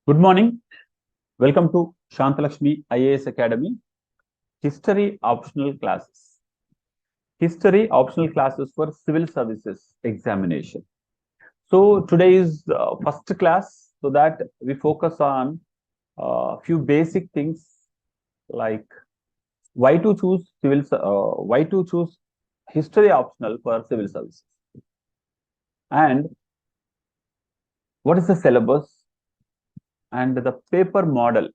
Good morning. Welcome to Shanthalakshmiias Academy. History optional classes. History optional classes for civil services examination. So today is first class, so that we focus on few basic things like why to choose history optional for civil services, and what is the syllabus and the paper model.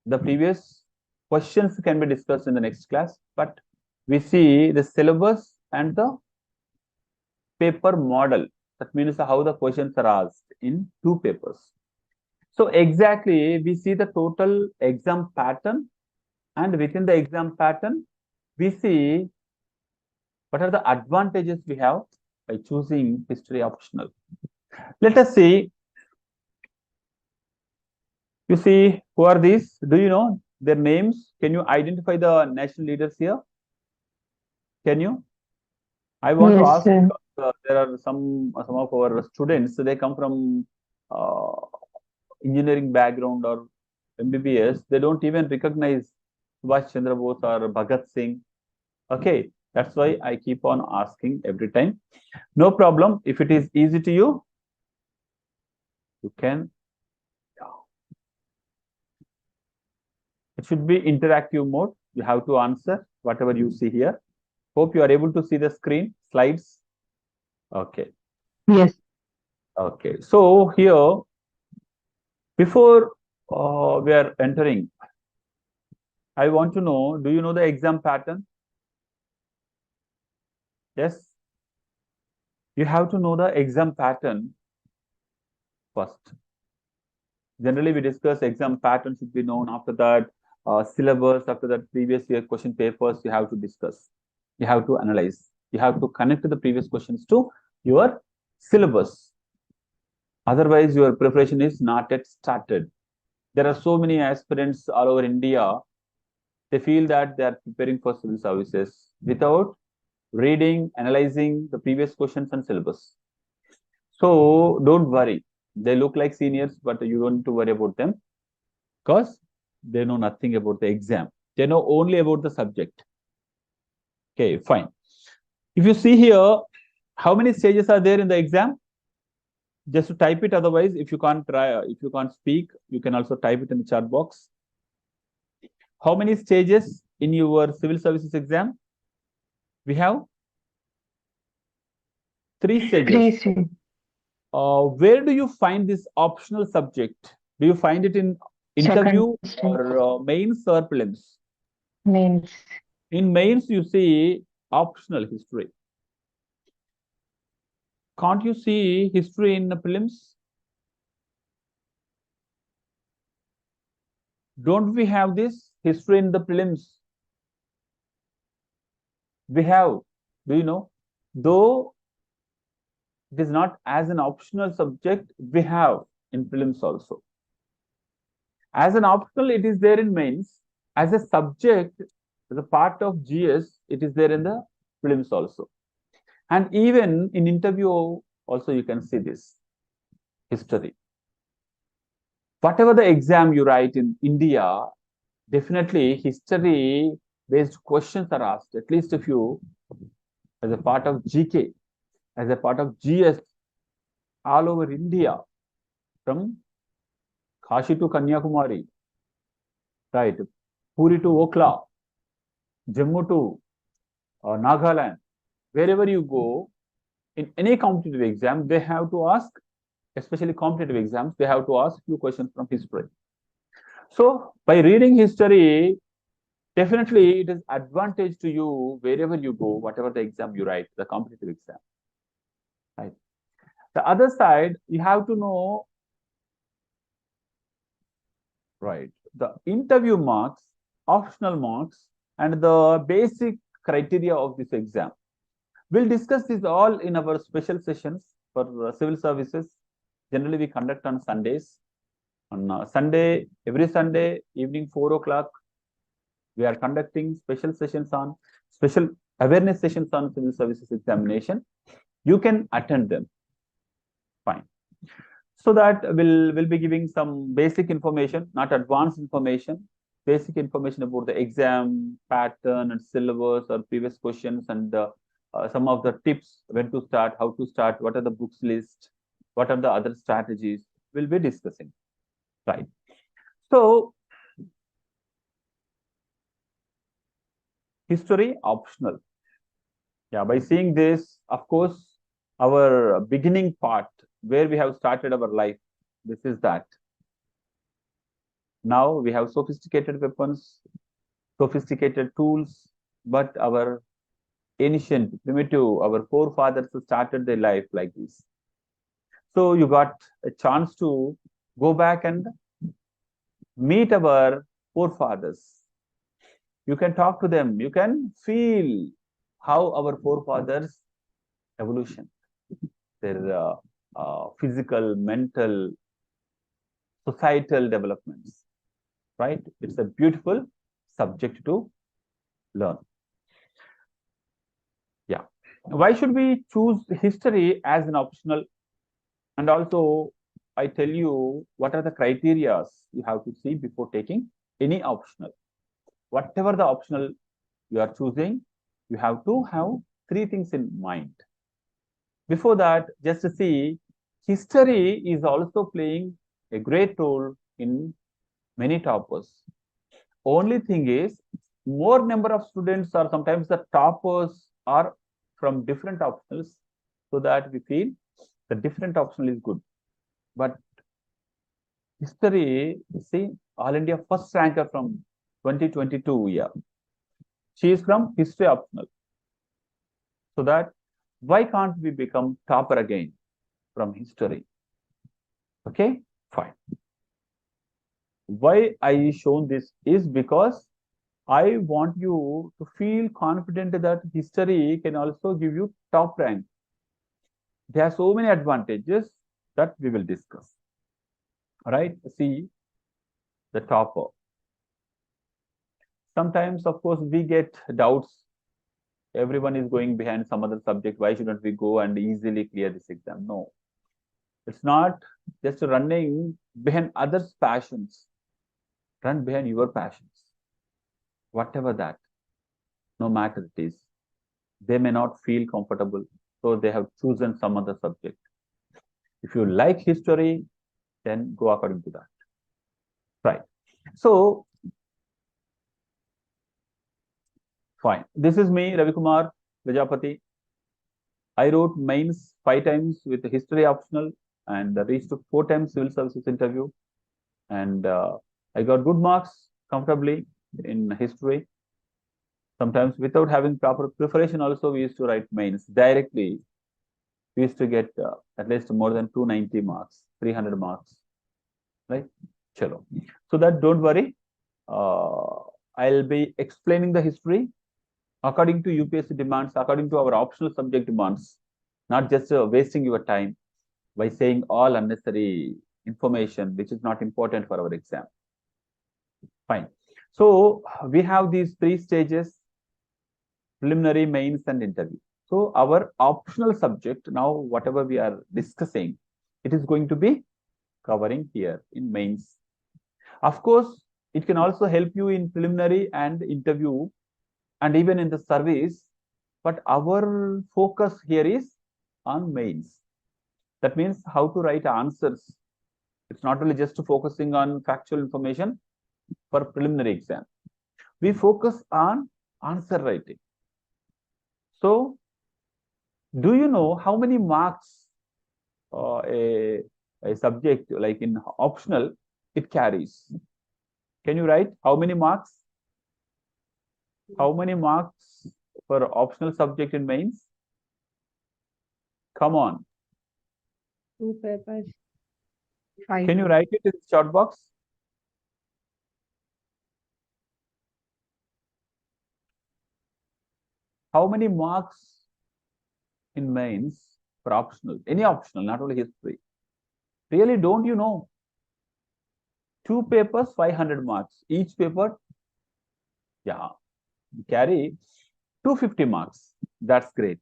The previous questions can be discussed in the next class, but we see the syllabus and the paper model. That means how the questions are asked in two papers. So exactly, we see the total exam pattern, and within the exam pattern, we see what are the advantages we have by choosing history optional. Let us see. You see, who are these? Do you know their names? Can you identify the national leaders here? Can you? I want to ask. There are some of our students. They come from engineering background or MBBS. They don't even recognize Subhash Chandra Bose or Bhagat Singh. Okay, that's why I keep on asking every time. No problem. If it is easy to you, you can. It should be interactive mode. You have to answer whatever you see here. Hope you are able to see the screen, slides. Okay. Yes. Okay. So here, before we are entering, I want to know, do you know the exam pattern? Yes. You have to know the exam pattern first. Generally, we discuss exam pattern should be known. After that, syllabus, after that, previous year question papers, you have to discuss. You have to analyze. You have to connect the previous questions to your syllabus. Otherwise, your preparation is not yet started. There are so many aspirants all over India. They feel that they are preparing for civil services without reading, analyzing the previous questions and syllabus. So don't worry. They look like seniors, but you don't need to worry about them because they know nothing about the exam. They know only about the subject. Okay, fine. If you see here, how many stages are there in the exam? Just to type it. Otherwise, if you can't speak, you can also type it in the chat box. How many stages in your civil services exam? We have 3 stages. Where do you find this optional subject? Do you find it in interview or mains or prelims? Mains. In mains, you see optional history. Can't you see history in the prelims? Don't we have this history in the prelims? We have. Do you know? Though it is not as an optional subject, we have in prelims also. As an optional, it is there in mains. As a subject, as a part of GS, it is there in the prelims also. And even in interview also, you can see this history. Whatever the exam you write in India, definitely history-based questions are asked, at least a few, as a part of GK, as a part of GS, all over India, from Kashi to Kanyakumari, right? Puri to Okla, Jammu to Nagaland, wherever you go, in any competitive exam, they have to ask, especially competitive exams, they have to ask few questions from history. So by reading history, definitely it is advantage to you wherever you go, whatever the exam you write, the competitive exam. Right. The other side, you have to know, right, the interview marks, optional marks, and the basic criteria of this exam. We'll discuss this all in our special sessions for civil services. Generally, we conduct on Sundays. On Sunday, every Sunday evening 4 o'clock, we are conducting special awareness sessions on civil services examination. You can attend them. Fine. So that will be giving some basic information, not advanced information, basic information about the exam pattern and syllabus or previous questions, and some of the tips, when to start, how to start, what are the books list, what are the other strategies we'll be discussing, right? So history optional. Yeah, by seeing this, of course, our beginning part where we have started our life, this is that. Now we have sophisticated weapons, sophisticated tools, but our ancient, primitive, our forefathers started their life like this. So you got a chance to go back and meet our forefathers. You can talk to them. You can feel how our forefathers evolution, their physical, mental, societal developments, right? It's a beautiful subject to learn. Yeah. Why should we choose history as an optional? And also, I tell you what are the criteria you have to see before taking any optional. Whatever the optional you are choosing, you have to have three things in mind. Before that, just to see, history is also playing a great role in many toppers. Only thing is, more number of students or sometimes the toppers are from different optionals, so that we feel the different optional is good. But history, you see, All India first ranker from 2022 year. She is from history optional. So that why can't we become topper again from history? Okay, fine. Why I shown this is because I want you to feel confident that history can also give you top rank. There are so many advantages that we will discuss. All right, see the topper. Sometimes, of course, we get doubts. Everyone is going behind some other subject. Why shouldn't we go and easily clear this exam? No, it's not just running behind others' passions. Run behind your passions. Whatever that, no matter it is, they may not feel comfortable, so they have chosen some other subject. If you like history, then go according to that. Right. So, fine. This is me, RK Prajapathi. I wrote mains 5 times with the history optional and reached 4 times civil services interview. And I got good marks comfortably in history. Sometimes without having proper preparation also, we used to write mains directly. We used to get at least more than 290 marks, 300 marks, right? Chalo. So that don't worry. I'll be explaining the history according to UPSC demands, according to our optional subject demands, not just wasting your time by saying all unnecessary information, which is not important for our exam. Fine. So we have these 3 stages: preliminary, mains, and interview. So our optional subject, now whatever we are discussing, it is going to be covering here in mains. Of course, it can also help you in preliminary and interview and even in the service, but our focus here is on mains. That means how to write answers. It's not only just focusing on factual information for preliminary exam. We focus on answer writing. So, do you know how many marks a subject like in optional it carries? Can you write how many marks? How many marks for optional subject in mains? Come on. 2 papers. 5. Can you write it in the chat box? How many marks in mains for optional? Any optional, not only history. Really, don't you know? 2 papers, 500 marks. Each paper, yeah, carry 250 marks. That's great.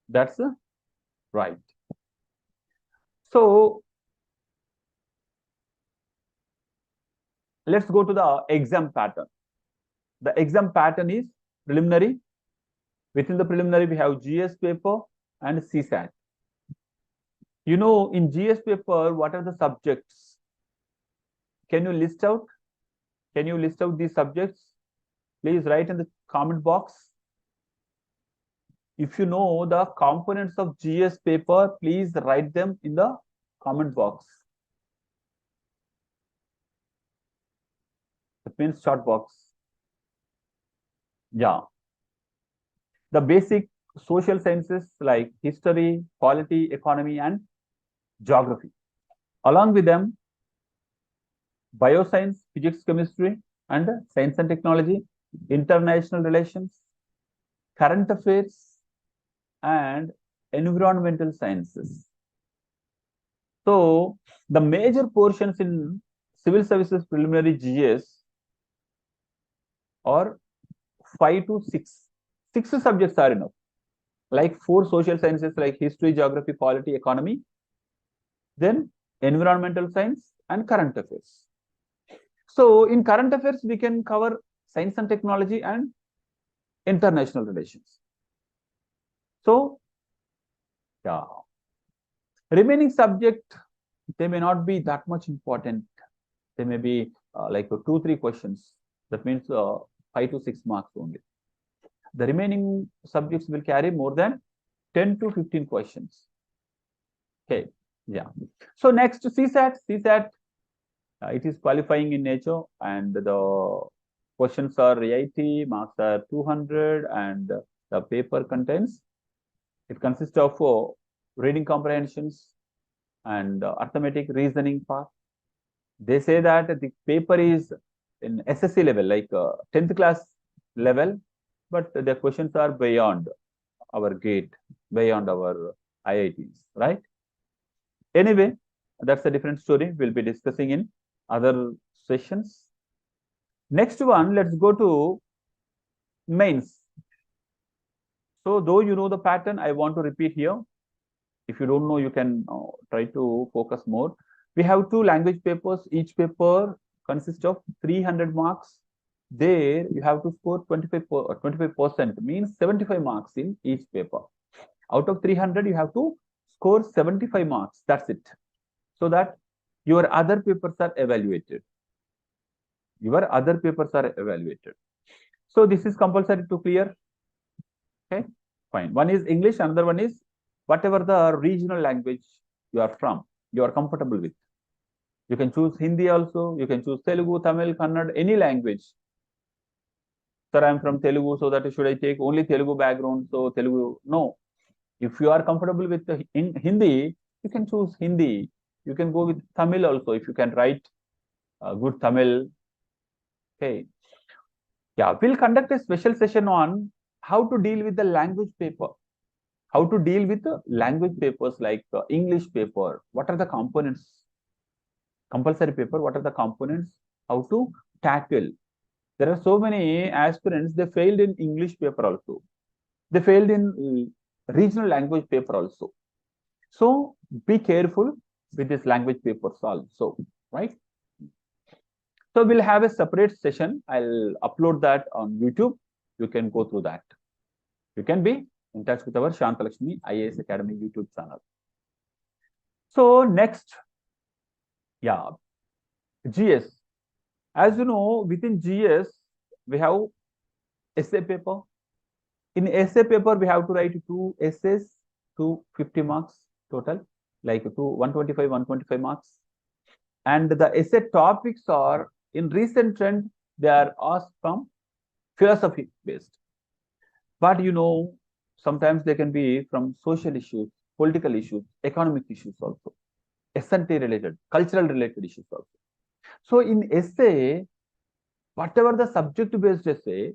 That's right. So, let's go to the exam pattern. The exam pattern is preliminary. Within the preliminary, we have GS paper and CSAT. You know, in GS paper, what are the subjects? Can you list out? Can you list out these subjects? Please write in the comment box. If you know the components of GS paper, please write them in the comment box. That means chat box. Yeah. The basic social sciences like history, polity, economy, and geography. Along with them, bioscience, physics, chemistry, and science and technology, international relations, current affairs, and environmental sciences. So, the major portions in civil services preliminary GS are 5 to 6. 6 subjects are enough. Like 4 social sciences like history, geography, polity, economy, then environmental science and current affairs. So, in current affairs, we can cover science and technology and international relations. So, yeah. Remaining subject, they may not be that much important. They may be like 2-3 questions. That means 5 to 6 marks only. The remaining subjects will carry more than 10 to 15 questions. Okay, yeah. So next, CSAT. CSAT, it is qualifying in nature, and the questions are EIT, marks are 200, and the paper contains, it consists of reading comprehensions and arithmetic reasoning part. They say that the paper is in SSC level, like 10th class level, but the questions are beyond our gate, beyond our IITs, right? Anyway, that's a different story. We'll be discussing in other sessions. Next one, let's go to mains. So, though you know the pattern, I want to repeat here. If you don't know, you can try to focus more. We have 2 language papers. Each paper consists of 300 marks. There, you have to score 25%, means 75 marks in each paper. Out of 300, you have to score 75 marks. That's it. So that your other papers are evaluated. Your other papers are evaluated. So this is compulsory to clear. Okay, fine. One is English, another one is whatever the regional language you are from, you are comfortable with. You can choose Hindi also, you can choose Telugu, Tamil, Kannada, any language. Sir, I am from Telugu, so that should I take only Telugu background? So Telugu, no. If you are comfortable with in Hindi, you can choose Hindi. You can go with Tamil also if you can write good Tamil. Okay. Yeah, we'll conduct a special session on how to deal with the language paper. How to deal with the language papers like English paper. What are the components? Compulsory paper, what are the components? How to tackle? There are so many aspirants, they failed in English paper also. They failed in regional language paper also. So be careful with this language papers also, right? So we'll have a separate session. I'll upload that on YouTube. You can go through that. You can be in touch with our Shanthalakshmi IAS Academy YouTube channel. So next, yeah, GS. As you know, within GS, we have essay paper. In essay paper, we have to write 2 essays, 250 marks total, like 125, 125 marks. And the essay topics are, in recent trend, they are asked from philosophy based. But you know, sometimes they can be from social issues, political issues, economic issues also, S&T related, cultural related issues also. So in essay, whatever the subject based essay,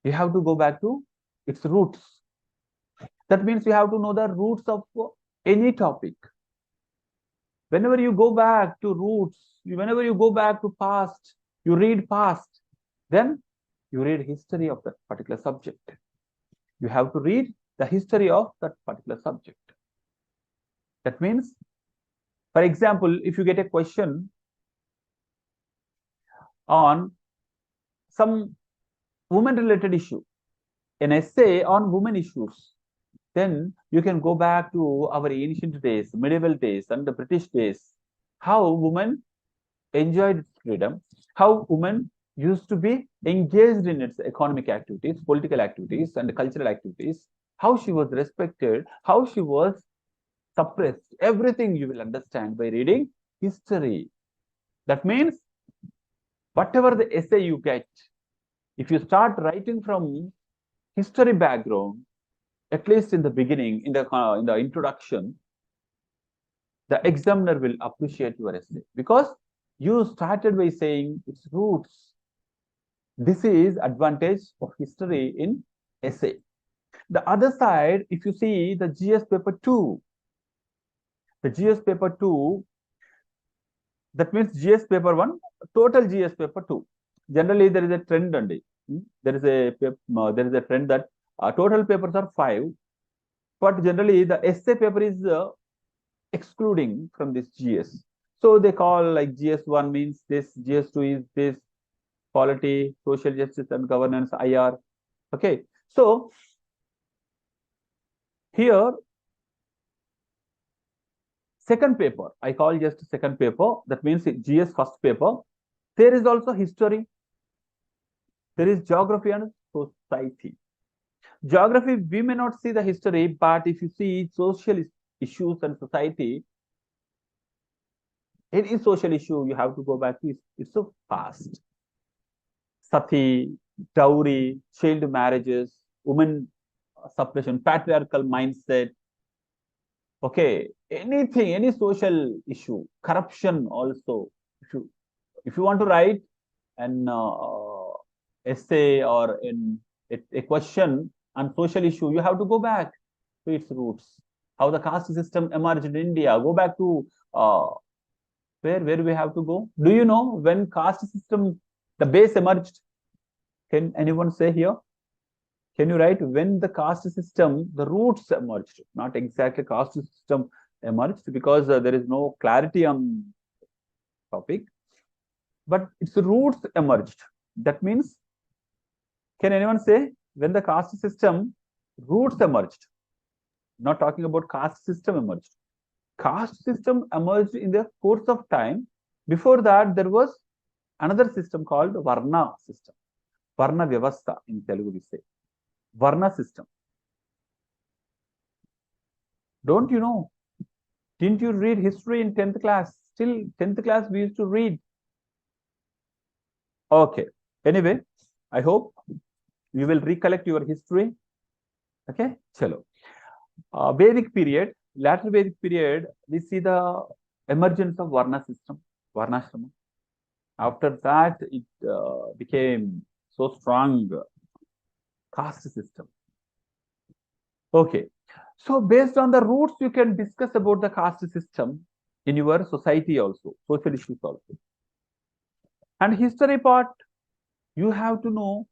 you have to go back to its roots. That means you have to know the roots of any topic. Whenever you go back to roots, whenever you go back to past, you read past, then you read history of that particular subject. You have to read the history of that particular subject. That means, for example, if you get a question, on some women-related issue, an essay on women issues, then you can go back to our ancient days, medieval days, and the British days, how women enjoyed its freedom, how women used to be engaged in its economic activities, political activities, and cultural activities, how she was respected, how she was suppressed. Everything you will understand by reading history. That means whatever the essay you get, if you start writing from history background, at least in the beginning, in the introduction, the examiner will appreciate your essay because you started by saying its roots. This is advantage of history in essay. The other side, if you see the GS paper 2, the GS paper 2, that means GS paper 1, total GS paper 2. Generally, there is a trend on it. There is a trend that total papers are 5, but generally the essay paper is excluding from this GS. So they call like GS1 means this, GS2 is this, polity, social justice and governance, IR. Okay, so here second paper, I call just second paper, that means GS first paper. There is also history, there is geography and society. Geography, we may not see the history, but if you see social issues and society, any social issue, you have to go back to it's so fast. Sati, dowry, child marriages, women suppression, patriarchal mindset. Okay, anything, any social issue, corruption also. If you want to write an essay or a question on social issue, you have to go back to its roots. How the caste system emerged in India. Go back to where we have to go. Do you know when caste system, the base emerged? Can anyone say here? Can you write when the caste system, the roots emerged? Not exactly caste system emerged because there is no clarity on topic, but its roots emerged. That means, can anyone say when the caste system roots emerged? Not talking about caste system emerged. Caste system emerged in the course of time. Before that, there was another system called Varna system. Varna Vyavastha in Telugu we say. Varna system. Don't you know? Didn't you read history in 10th class? Still 10th class we used to read. Okay. Anyway, I hope you will recollect your history. Okay. Chalo. Vedic period, latter Vedic period, we see the emergence of Varna system, Varnashrama. After that, it became so strong caste system. Okay. So based on the roots, you can discuss about the caste system in your society also, social issues also. And history part, you have to know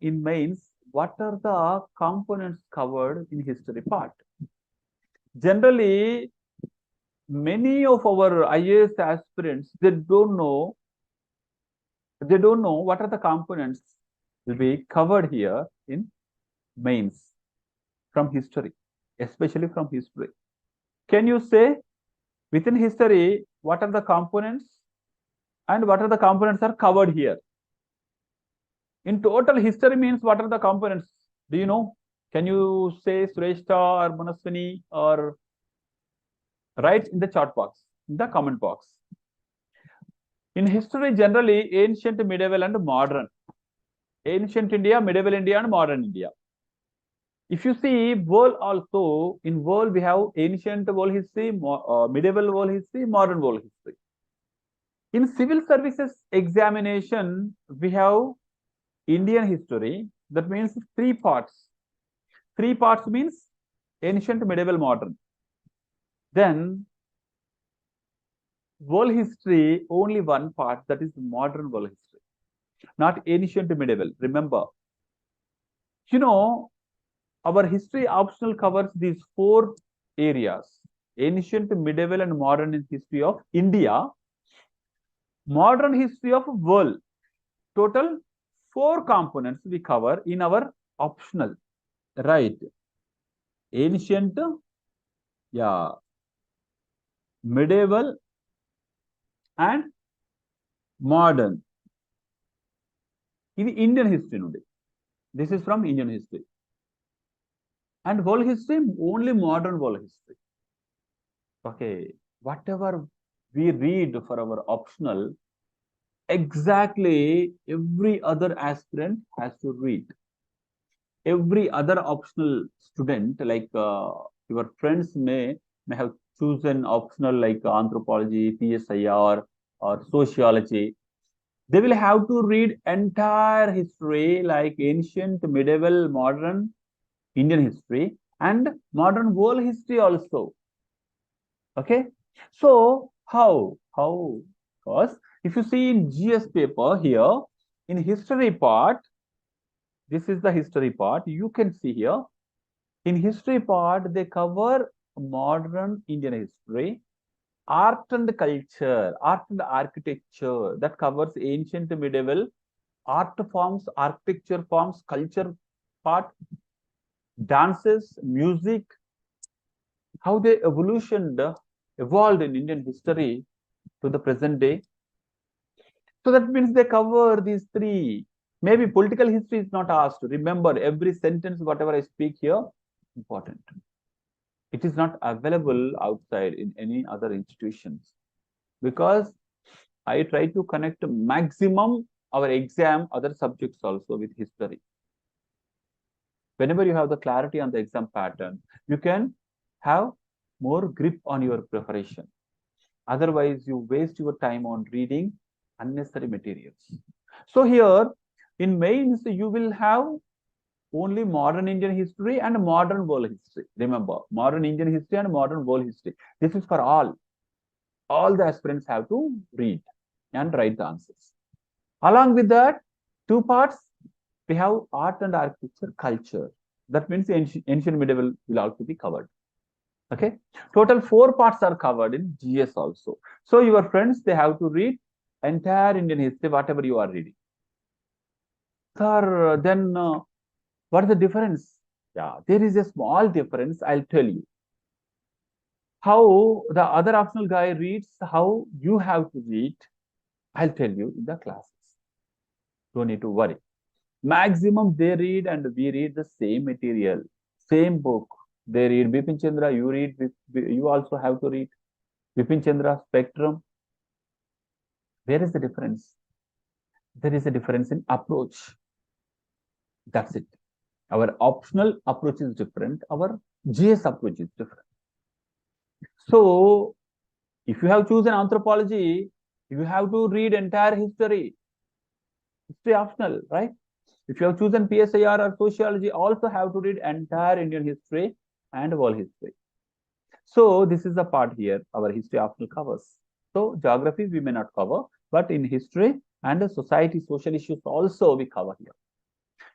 in mains, what are the components covered in history part. Generally, many of our IAS aspirants, they don't know what are the components will be covered here in mains from history, especially from history. Can you say within history, what are the components and what are the components are covered here? In total, history means what are the components? Do you know? Can you say Sureshta or Manaswini or write in the chat box, in the comment box? In history, generally, ancient, medieval, and modern. Ancient India, medieval India, and modern India. If you see world also, in world we have ancient world history, medieval world history, modern world history. In civil services examination, we have Indian history. That means 3 parts. 3 parts means ancient, medieval, modern. Then world history, only 1 part, that is modern world history, not ancient, medieval. Remember, you know, our history optional covers these 4 areas: ancient, medieval, and modern in history of India. modern history of world. Total 4 components we cover in our optional, right? Ancient, yeah, medieval and modern. ఇది Indian history నుండి. This is from Indian history. And world history, only modern world history. Okay, whatever we read for our optional, exactly every other aspirant has to read. Every other optional student, like your friends may have chosen optional like anthropology, PSIR, or sociology. They will have to read entire history like ancient, medieval, modern Indian history and modern world history also. Okay, so how? Because if you see in GS paper here, in history part, this is the history part. You can see here, in history part, they cover modern Indian history, art and culture, art and architecture, that covers ancient, medieval, art forms, architecture forms, culture part, dances, music, how they evolved in Indian history to the present day. So that means they cover these 3. Maybe political history is not asked. Remember, every sentence, whatever I speak here, important. It is not available outside in any other institutions, because I try to connect maximum our exam other subjects also with history. Whenever you have the clarity on the exam pattern, you can have more grip on your preparation. Otherwise, you waste your time on reading unnecessary materials. So here in mains, you will have only modern Indian history and modern world history. Remember, modern Indian history and modern world history. This is for all. All the aspirants have to read and write the answers. Along with that, 2 parts, we have art and architecture, culture. That means ancient medieval will also be covered. Okay, total 4 parts are covered in GS also. So your friends, they have to read entire Indian history, whatever you are reading. Sir, then what is the difference? Yeah, there is a small difference. I'll tell you. How the other optional guy reads, how you have to read, I'll tell you in the classes. Don't need to worry. Maximum they read and we read the same material, same book. They read Bipin Chandra, you read, you also have to read Bipin Chandra, Spectrum. Where is the difference? There is a difference in approach. That's it. Our optional approach is different. Our GS approach is different. So, if you have chosen anthropology, you have to read entire history. History optional, right? If you have chosen PSIR or sociology, also have to read entire Indian history and world history. So this is the part here, our history optional covers. So geography we may not cover, but in history and society, social issues also we cover here.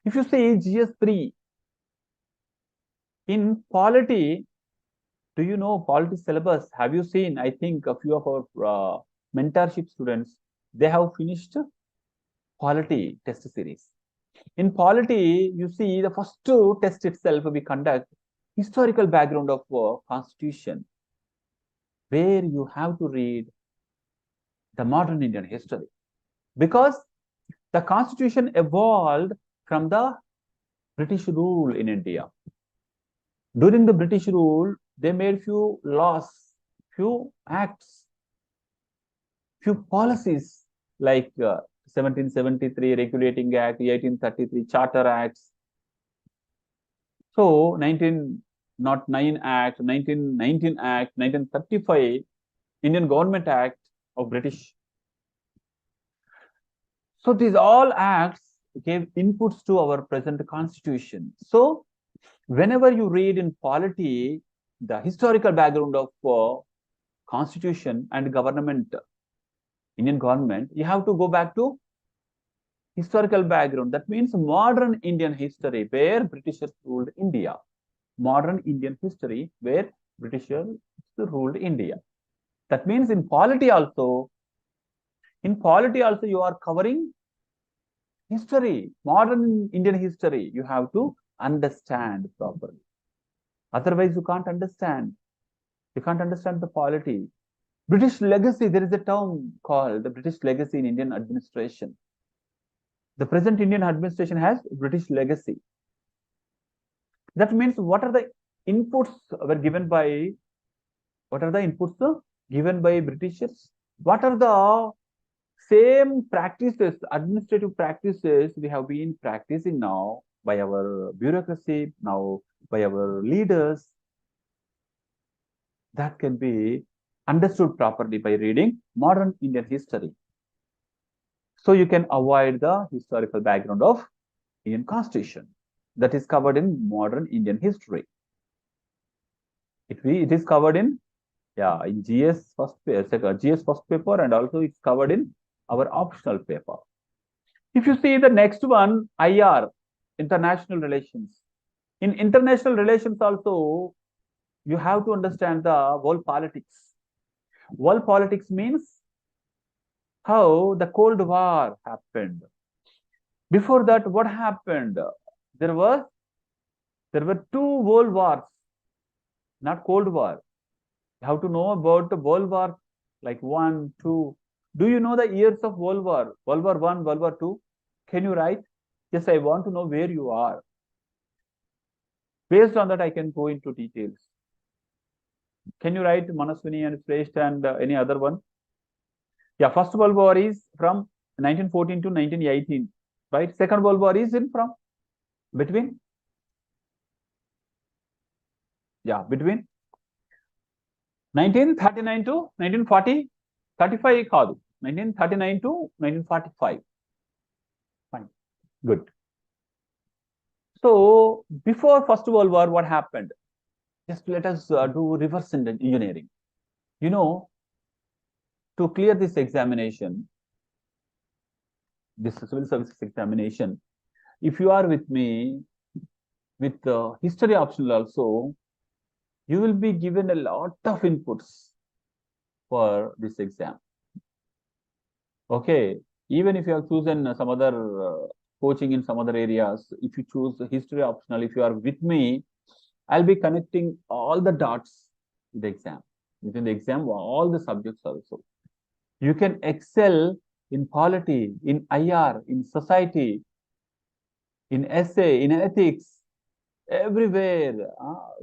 If you see GS3, in polity, do you know polity syllabus? Have you seen? I think a few of our mentorship students, they have finished polity test series. In polity, you see the first 2 test itself we conduct historical background of constitution, where you have to read the modern Indian history, because the constitution evolved from the British rule in India. During the British rule, they made few laws, few acts, few policies like 1773 Regulating Act, 1833 Charter Acts. So 1909 Act, 1919 Act, 1935 Indian Government Act of British. So these all acts gave inputs to our present constitution. So whenever you read in polity the historical background of constitution and government, Indian government, you have to go back to historical background. That means modern Indian history where Britishers ruled India. Modern Indian history where Britishers ruled India. That means in polity also, In polity also, you are covering history, modern Indian history. You have to understand properly. Otherwise, you can't understand. You can't understand the polity. British legacy, there is a term called the British legacy in Indian administration. The present Indian administration has British legacy. That means what are the inputs were given by, what are the inputs given by Britishers? What are the same practices, administrative practices we have been practicing now by our bureaucracy, now by our leaders? That can be understood properly by reading modern Indian history. So you can avoid the historical background of Indian Constitution that is covered in modern Indian history. It is covered in in GS first paper, and also it's covered in our optional paper. If you see the next one, IR, international relations. In international relations also, you have to understand the world politics. World politics means how the Cold War happened. Before that, what happened? There were two world wars, not Cold War. You have to know about the World War, like 1, 2. Do you know the years of World War? World War 1, World War 2? Can you write? Yes, I want to know where you are. Based on that, I can go into details. Can you write Manaswini and Shrestha and any other one? Yeah, First World War is from 1914 to 1918, right? Second World War is from between 1939 to 1940, 35 కాదు, 1939 to 1945. Fine, good. So before First World War, what happened? Just let us do reverse engineering. You know, to clear this examination, this civil services examination, if you are with me with history optional also, you will be given a lot of inputs for this exam. Okay, even if you have chosen some other coaching in some other areas, if you choose history optional, if you are with me, I'll be connecting all the dots with the exam. Within the exam, all the subjects also. You can excel in polity, in IR, in society, in essay, in ethics. Everywhere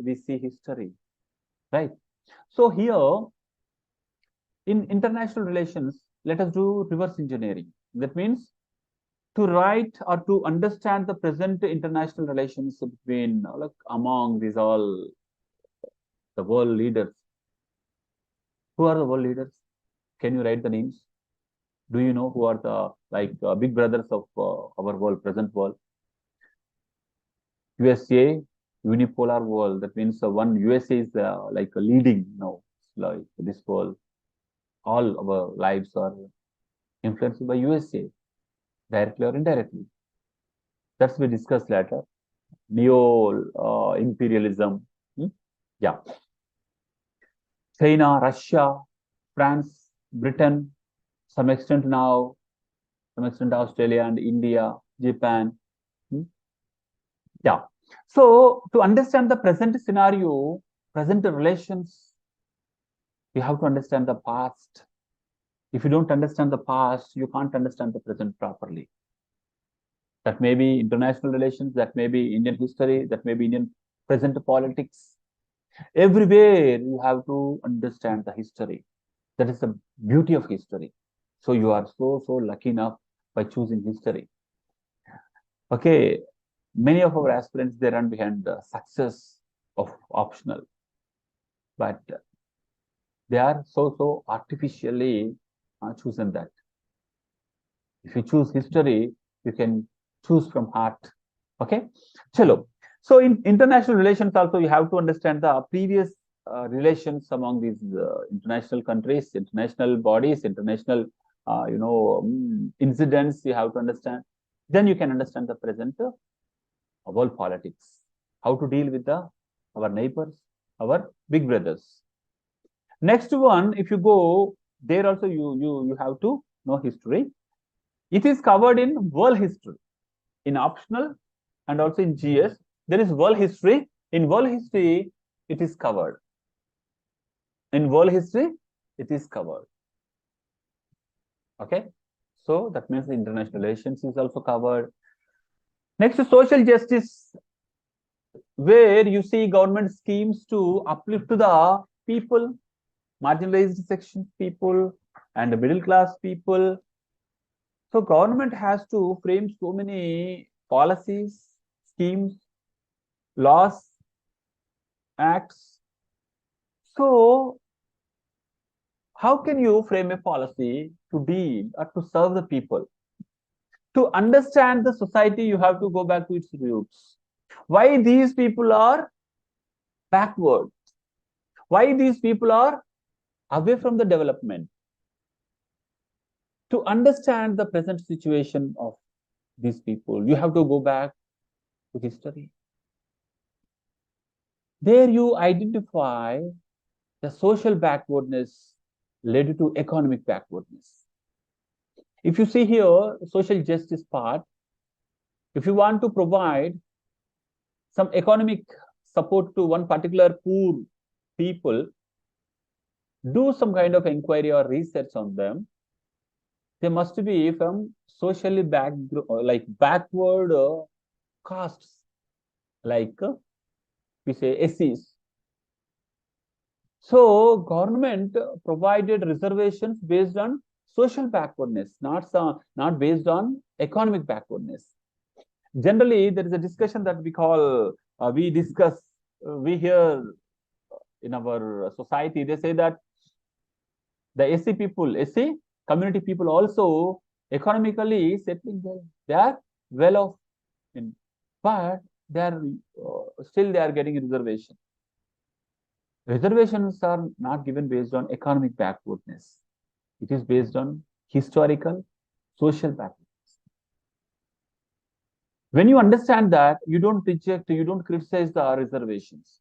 we see history, right? So here, in international relations, let us do reverse engineering. That means to write or to understand the present international relations between, among these all the world leaders. Who are the world leaders? Can you write the names? Do you know who are the big brothers of our world, present world? USA, unipolar world. That means one USA is like a leading now, like this world. All our lives are influenced by USA, directly or indirectly. That's we discuss later. Neo imperialism. Yeah. China, Russia, France, Britain, some extent now, some extent Australia and India, Japan. Yeah. So to understand the present scenario, present relations, you have to understand the past. If you don't understand the past, you can't understand the present properly. That may be international relations, that may be Indian history, that may be Indian present politics. Everywhere you have to understand the history. That is the beauty of history. So you are so lucky enough by choosing history. Okay, many of our aspirants, they run behind the success of optional, but they are so artificially chosen that. If you choose history, you can choose from heart. Okay, chalo. So in international relations also, you have to understand the previous relations among these international countries, international bodies, international incidents. You have to understand. Then you can understand the present world politics. How to deal with our neighbors, our big brothers. Next one, if you go there also, you have to no history. It is covered in world history, in optional and also in GS. There is world history. In world history, it is covered. In world history, it is covered. Okay. So that means international relations is also covered. Next, social justice, where you see government schemes to uplift to the people, marginalized section people, and the middle class people. So government has to frame so many policies, schemes, laws, acts. So how can you frame a policy to deal or to serve the people? To understand the society, you have to go back to its roots. Why these people are backward? Why these people are away from the development? To understand the present situation of these people, you have to go back to history. There you identify the social backwardness led to economic backwardness. If you see here, social justice part, if you want to provide some economic support to one particular poor people, do some kind of inquiry or research on them. They must be from socially backward castes, like we say SCs. So government provided reservations based on social backwardness, not based on economic backwardness. Generally, there is a discussion that we hear in our society. They say that the SC people, SC community people also economically settling well. They are well off, but they are still they are getting reservation. Reservations are not given based on economic backwardness. It is based on historical, social backwardness. When you understand that, you don't reject, you don't criticize the reservations.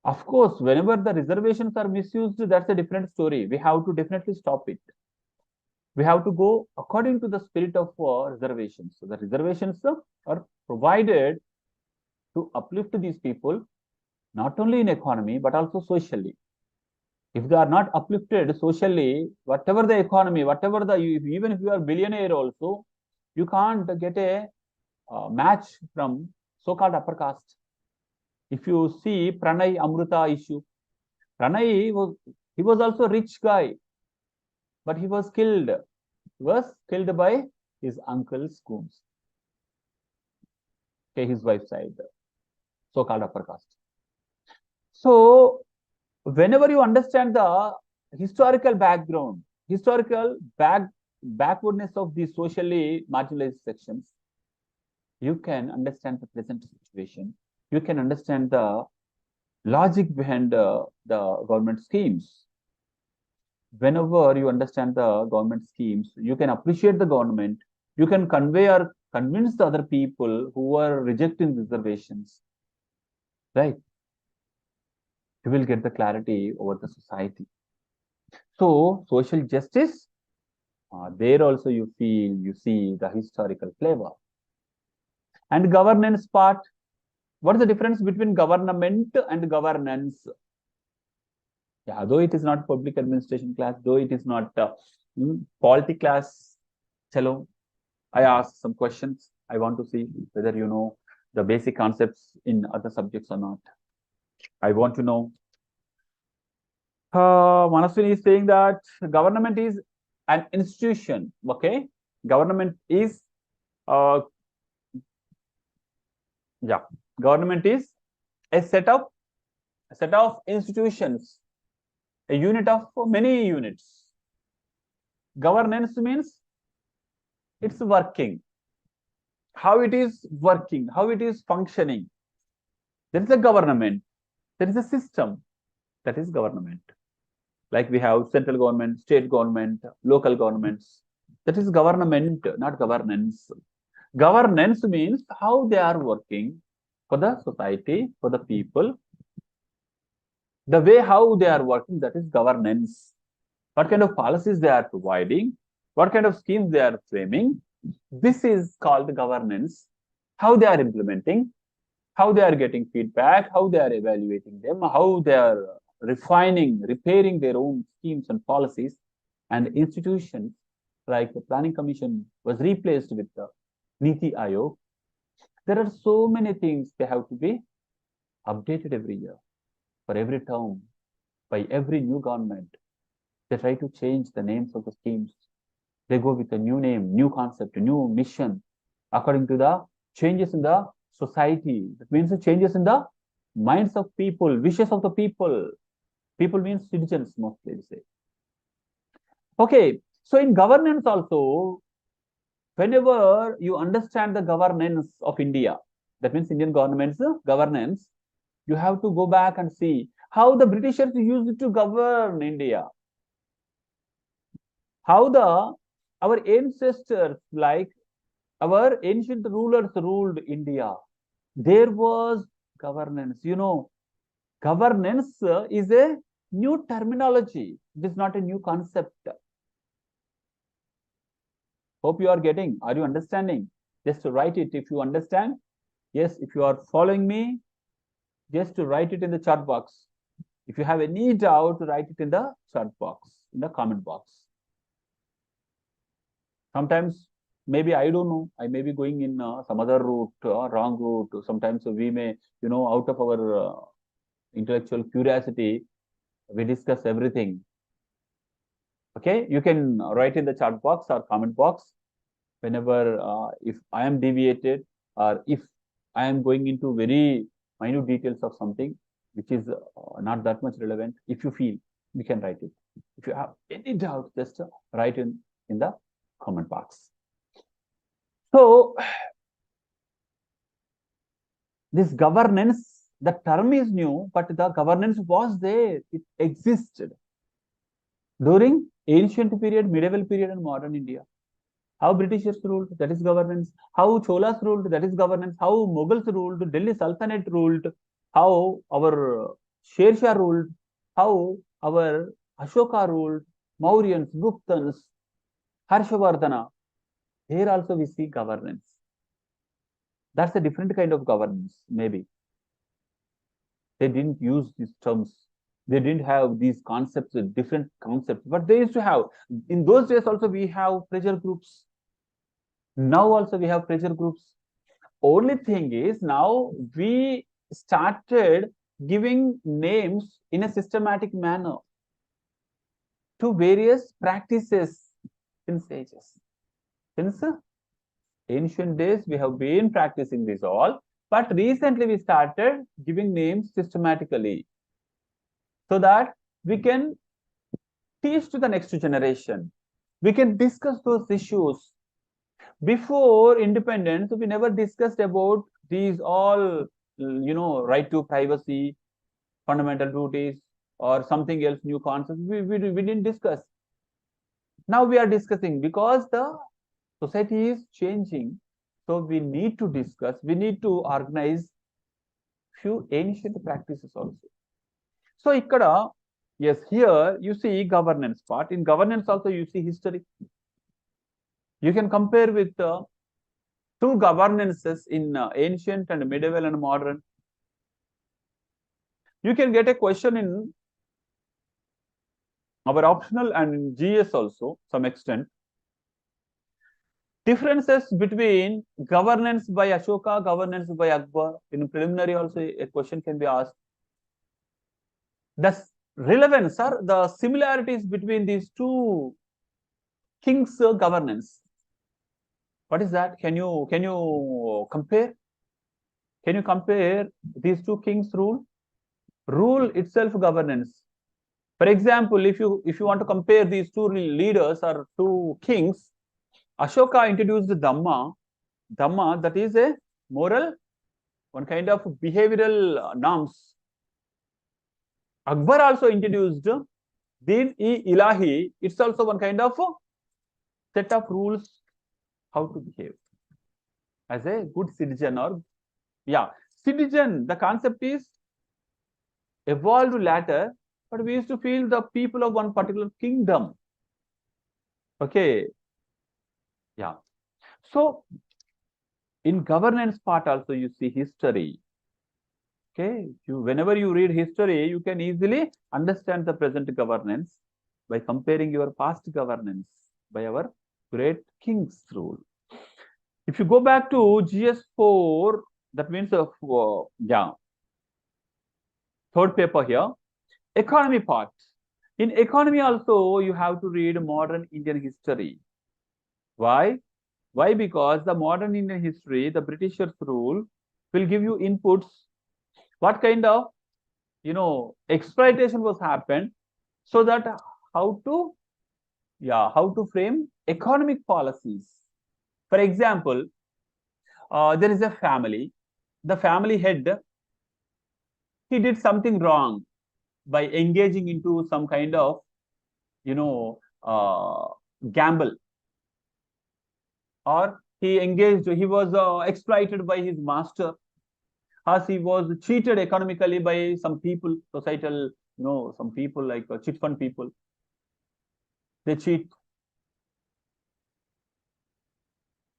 Of course, whenever the reservations are misused, that's a different story. We have to definitely stop it. We have to go according to the spirit of reservations. So the reservations are provided to uplift these people, not only in economy, but also socially. If they are not uplifted socially, whatever the economy, even if you are billionaire also, you can't get a match from so-called upper caste. If you see Pranay Amruta issue, Pranay was also a rich guy, but he was killed. He was killed by his uncle's goons. Okay, his wife's side, so-called upper caste. So whenever you understand the historical background, backwardness of the socially marginalized sections, you can understand the present situation. You can understand the logic behind the government schemes. Whenever you understand the government schemes, you can appreciate the government. You can convey or convince the other people who are rejecting reservations, right? You will get the clarity over the society. So social justice, there also you see the historical flavor. And governance part, what is the difference between government and governance? Yeah, though it is not public administration class, though it is not polity class, chalo, I ask some questions. I want to see whether you know the basic concepts in other subjects or not. I want to know. Manaswini is saying that government is an institution. Okay, government is government is a set of institutions, a unit of many units. Governance means it's working, how it is working, how it is functioning. There is a government, there is a system, that is government. Like we have central government, state government, local governments. That is government, not governance. Governance means how they are working for the society, for the people. The way how they are working, that is governance. what kind of policies they are providing, what kind of schemes they are framing. This is called governance. How they are implementing, how they are getting feedback, how they are evaluating them, how they are refining, repairing their own schemes and policies. And institutions like the Planning Commission was replaced with the Niti Aayog. There are so many things they have to be updated every year, for every term, by every new government. They try to change the names of the schemes. They go with a new name, new concept, new mission, according to the changes in the society. That means the changes in the minds of people, wishes of the people. People means citizens, mostly they say. Okay, so in governance also, whenever you understand the governance of India, that means Indian government's governance, you have to go back and see how the Britishers used to govern India. How our ancestors, like our ancient rulers, ruled India. There was governance. You know, governance is a new terminology. It is not a new concept. Hope you are getting. Are you understanding? Just to write it if you understand. Yes, if you are following me, just to write it in the chat box. If you have any doubt, write it in the chat box, in the comment box. Sometimes, maybe I don't know, I may be going in some other route, wrong route. Sometimes we may, out of our intellectual curiosity, we discuss everything. Okay, you can write in the chat box or comment box whenever, if I am deviated or if I am going into very minute details of something which is not that much relevant. If you feel, you can write it. If you have any doubt, just write in the comment box. So this governance, the term is new, but the governance was there. It existed during ancient period, medieval period, and modern India. How Britishers ruled, that is governance. How Cholas ruled, that is governance. How Mughals ruled, Delhi Sultanate ruled. How our Sher Shah ruled. How our Ashoka ruled. Mauryans, Guptans, Harshavardhana. Here also we see governance. That's a different kind of governance, maybe. They didn't use these terms. They didn't have these concepts, different concepts, but they used to have. In those days also we have pressure groups. Now also we have pressure groups. Only thing is now we started giving names in a systematic manner to various practices since ages. Since ancient days we have been practicing this all, but recently we started giving names systematically so that we can teach to the next generation. We can discuss those issues. Before independence, we never discussed about these all, right to privacy, fundamental duties, or something else, new concepts. We didn't discuss. Now we are discussing because the society is changing. So we need to discuss, we need to organize few ancient practices also. So ikkada, yes, here you see governance part. In governance also you see history. You can compare with two governances in ancient and medieval and modern. You can get a question in our optional and in GS also, some extent. Differences between governance by Ashoka, governance by Akbar. In preliminary also a question can be asked. The relevance or the similarities between these two kings' governance. What is that? Can you compare? Can you compare these two kings' rule? Rule itself governance. For example, if you want to compare these two leaders or two kings, Ashoka introduced Dhamma. Dhamma, that is a moral, one kind of behavioral norms. Akbar also introduced Deen-e-Ilahi. It's also one kind of set of rules how to behave as a good citizen, or citizen. The concept is evolved later, but we used to feel the people of one particular kingdom. Okay. Yeah. So in governance part also you see history. Okay. Whenever you read history, you can easily understand the present governance by comparing your past governance by our great king's rule. If you go back to GS4, that means yeah, third paper here, economy part. In economy also, you have to read modern Indian history. Why? Why? Because the modern Indian history, the Britishers' rule, will give you inputs. What kind of, exploitation was happened, so that how to frame economic policies. For example, there is a family. The family head, he did something wrong by engaging into some kind of, gamble, or he was exploited by his master, as he was cheated economically by some people, societal, some people like chit fund people. They cheat.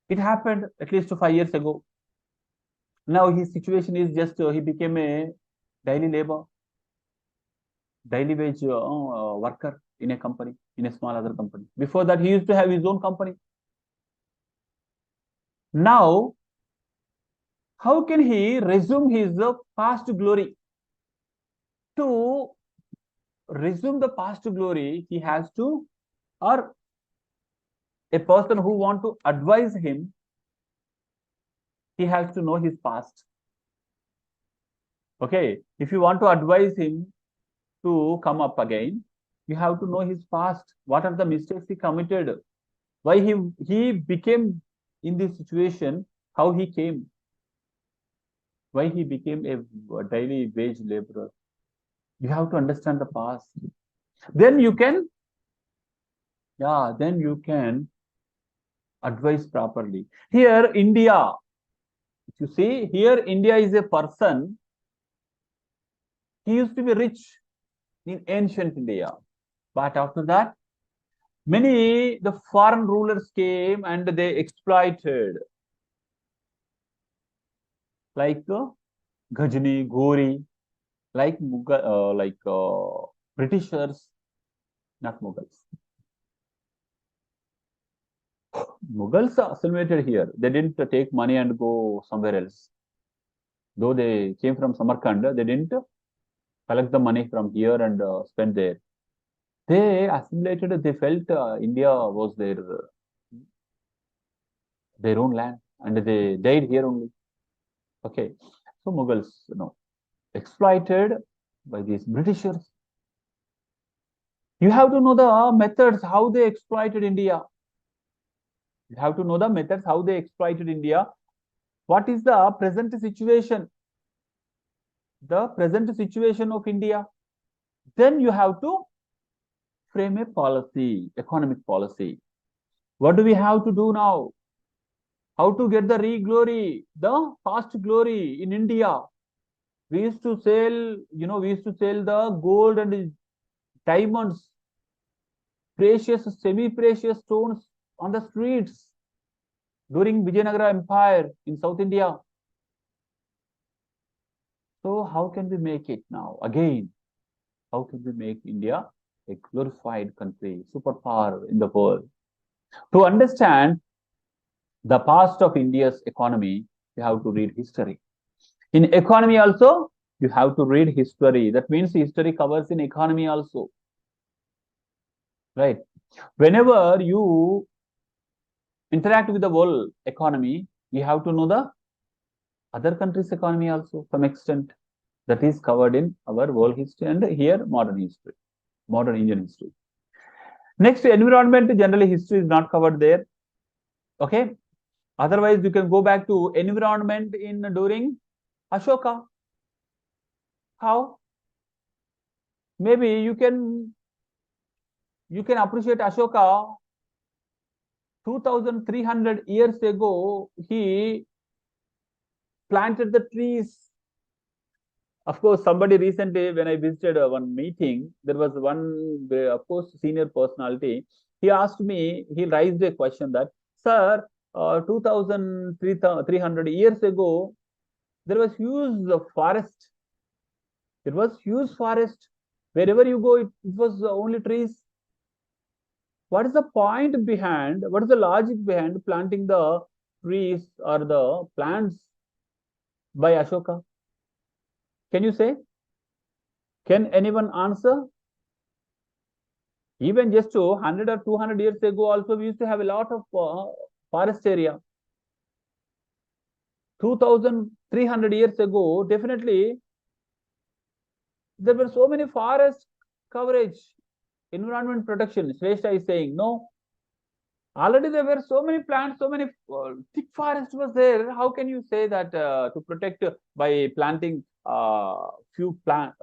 It happened at least 5 years ago. Now his situation is just he became a daily labor, daily wage worker in a company, in a small other company. Before that, he used to have his own company. Now, how can he resume his past glory? To resume the past glory, he has to, or a person who want to advise him, he has to know his past. Okay, if you want to advise him to come up again, you have to know his past. What are the mistakes he committed? Why he became in this situation? How he came? Why he became a daily wage laborer? You have to understand the past. Then you can, advise properly. Here, India. If you see, here India is a person. He used to be rich in ancient India, but after that, the foreign rulers came and they exploited, like Ghajni, Ghori, like Britishers, not Mughals. Mughals assimilated here. They didn't take money and go somewhere else. Though they came from Samarkand, they didn't collect the money from here and spend there. They assimilated. They felt India was their own land, and they died here only. Okay, so Mughals, exploited by these Britishers. You have to know the methods how they exploited India. You have to know the methods how they exploited India. What is the present situation? The present situation of India. Then you have to frame a policy, economic policy. What do we have to do now? How to get the re-glory, the past glory in India? We used to sell, the gold and diamonds, precious, semi-precious stones on the streets during Vijayanagara Empire in South India. So how can we make it now? Again, how can we make India a glorified country, superpower in the world? To understand the past of India's economy, you have to read history. In economy also, you have to read history. That means history covers in economy also. Right? Whenever you interact with the world economy, you have to know the other countries' economy also, some extent. That is covered in our world history and here modern history, modern Indian history. Next, environment, generally history is not covered there. Okay. Otherwise, you can go back to environment during Ashoka. How? Maybe you can appreciate Ashoka 2,300 years ago. He planted the trees Of course, somebody recently, when I visited one meeting, there was one, of course, senior personality. He asked me, he raised a question that, sir, 300 years ago, there was huge forest. There was huge forest. Wherever you go, it was only trees. What is the point behind, what is the logic behind planting the trees or the plants by Ashoka? Can you say? Can anyone answer? Even just 100 or 200 years ago, also we used to have a lot of forest area. 2,300 years ago, definitely there were so many forest coverage, environment protection. Shrestha is saying no. Already there were so many plants, so many thick forest was there. How can you say that to protect by planting few plant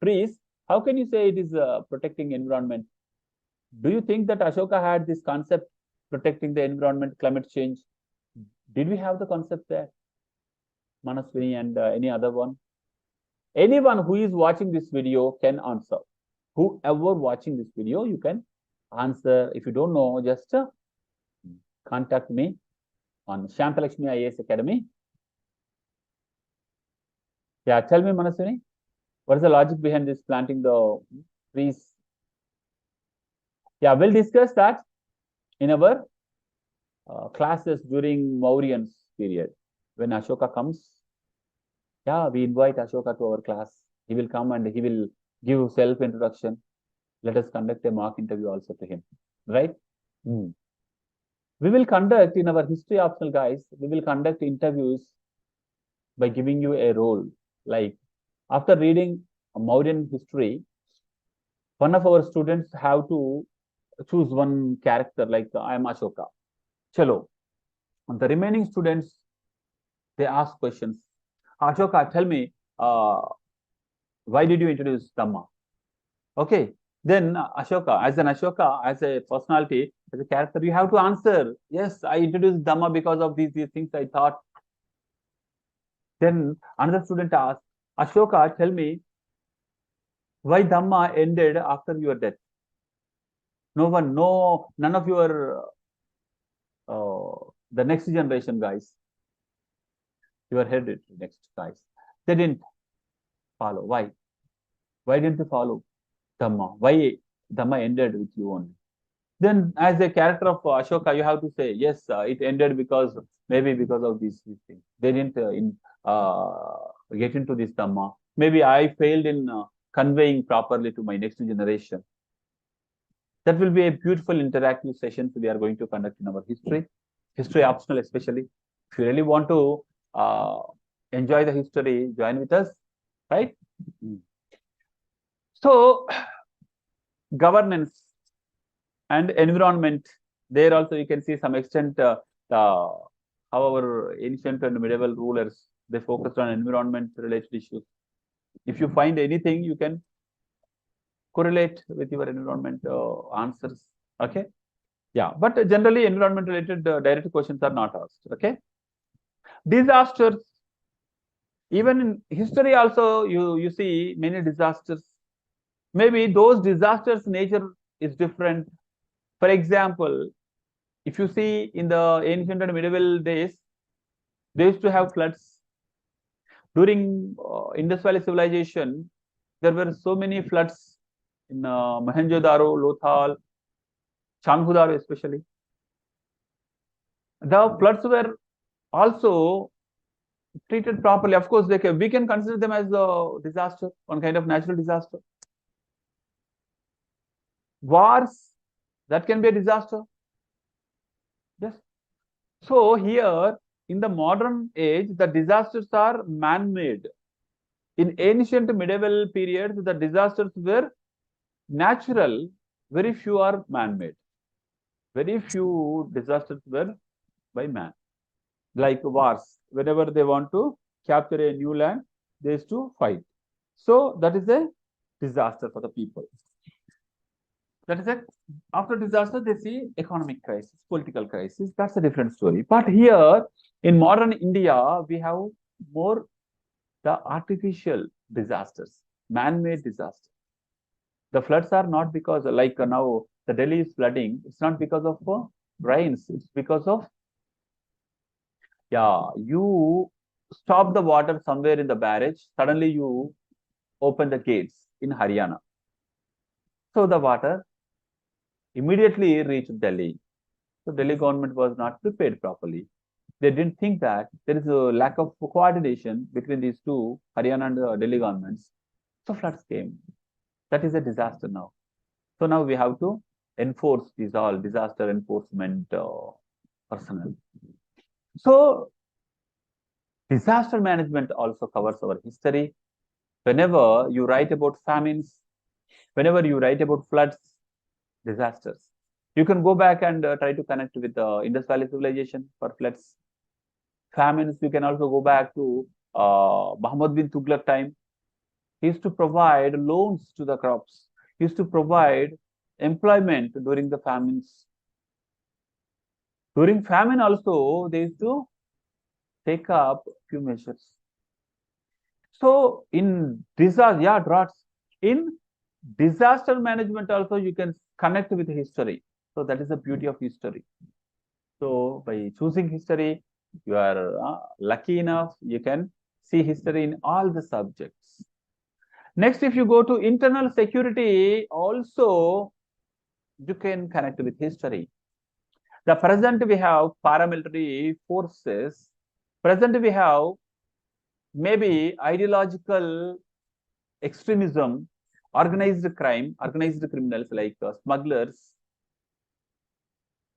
trees? How can you say it is protecting environment? Do you think that Ashoka had this concept protecting the environment, climate change? Did we have the concept there? Manaswini and any other one? Anyone who is watching this video can answer. Whoever watching this video, you can answer. If you don't know, just contact me on Shanthalakshmiias Academy. Yeah, tell me, Manaswini, what is the logic behind this planting the trees? Yeah, we'll discuss that in our classes during Mauryans period. When Ashoka comes, yeah, we invite Ashoka to our class. He will come and he will give self-introduction. Let us conduct a mock interview also to him, right? We will conduct in our history optional, guys, we will conduct interviews by giving you a role. Like after reading Mauryan history, one of our students have to choose one character, like I am Ashoka. Chalo. And the remaining students, they ask questions. Ashoka, tell me, why did you introduce Dhamma? Okay. Then Ashoka, as a personality, as a character, you have to answer. Yes, I introduced Dhamma because of these things I thought. Then another student asked, Ashoka, tell me, why Dhamma ended after your death? None of your, the next generation guys, your hereditary next guys, they didn't follow. Why? Why didn't they follow Dhamma? Why Dhamma ended with you only? Then as a character of Ashoka, you have to say, yes, it ended because, maybe because of these things. They didn't get into this Dhamma. Maybe I failed in conveying properly to my next generation. That will be a beautiful interactive session we are going to conduct in our history optional especially. If you really want to enjoy the history, join with us, right? So, governance and environment, there also you can see some extent how our ancient and medieval rulers, they focused on environment related issues. If you find anything, you can correlate with your environment answers. Okay. Yeah, but generally environment related direct questions are not asked. Okay. Disasters. Even in history also, you see many disasters. Maybe those disasters nature is different. For example, if you see in the ancient and medieval days, they used to have floods. During Indus Valley civilization, there were so many floods in Mohenjo-daro, Lothal, Changhudaro especially. The floods were also treated properly. Of course, we can consider them as a disaster, one kind of natural disaster. Wars, that can be a disaster. Yes. So here, in the modern age, the disasters are man-made. In ancient medieval periods, the disasters were natural, very few are man-made. Very few disasters were by man. Like wars, whenever they want to capture a new land, they used to fight. So that is a disaster for the people. That is it. After disaster, they see economic crisis, political crisis. That's a different story. But here in modern India, we have more the artificial disasters, man-made disasters. The floods are not because, like now, the Delhi is flooding. It's not because of rains. It's because of, you stop the water somewhere in the barrage. Suddenly you open the gates in Haryana. So the water immediately reached Delhi. So Delhi government was not prepared properly. They didn't think that there is a lack of coordination between these two, Haryana and Delhi governments. So floods came. That is a disaster now. So now we have to enforce these all disaster enforcement personnel. So disaster management also covers our history. Whenever you write about famines, whenever you write about floods, disasters, you can go back and try to connect with the Indus Valley civilization for floods. Famines, you can also go back to Muhammad bin Tughlaq time. He used to provide loans to the crops. He used to provide employment during the famines. During famine also, they used to take up few measures. So in disaster, droughts. In disaster management also, you can connect with history. So that is the beauty of history. So by choosing history, you are lucky enough, you can see history in all the subjects. Next, if you go to internal security, also you can connect with history. The present we have paramilitary forces. Present we have maybe ideological extremism, organized crime, organized criminals like smugglers,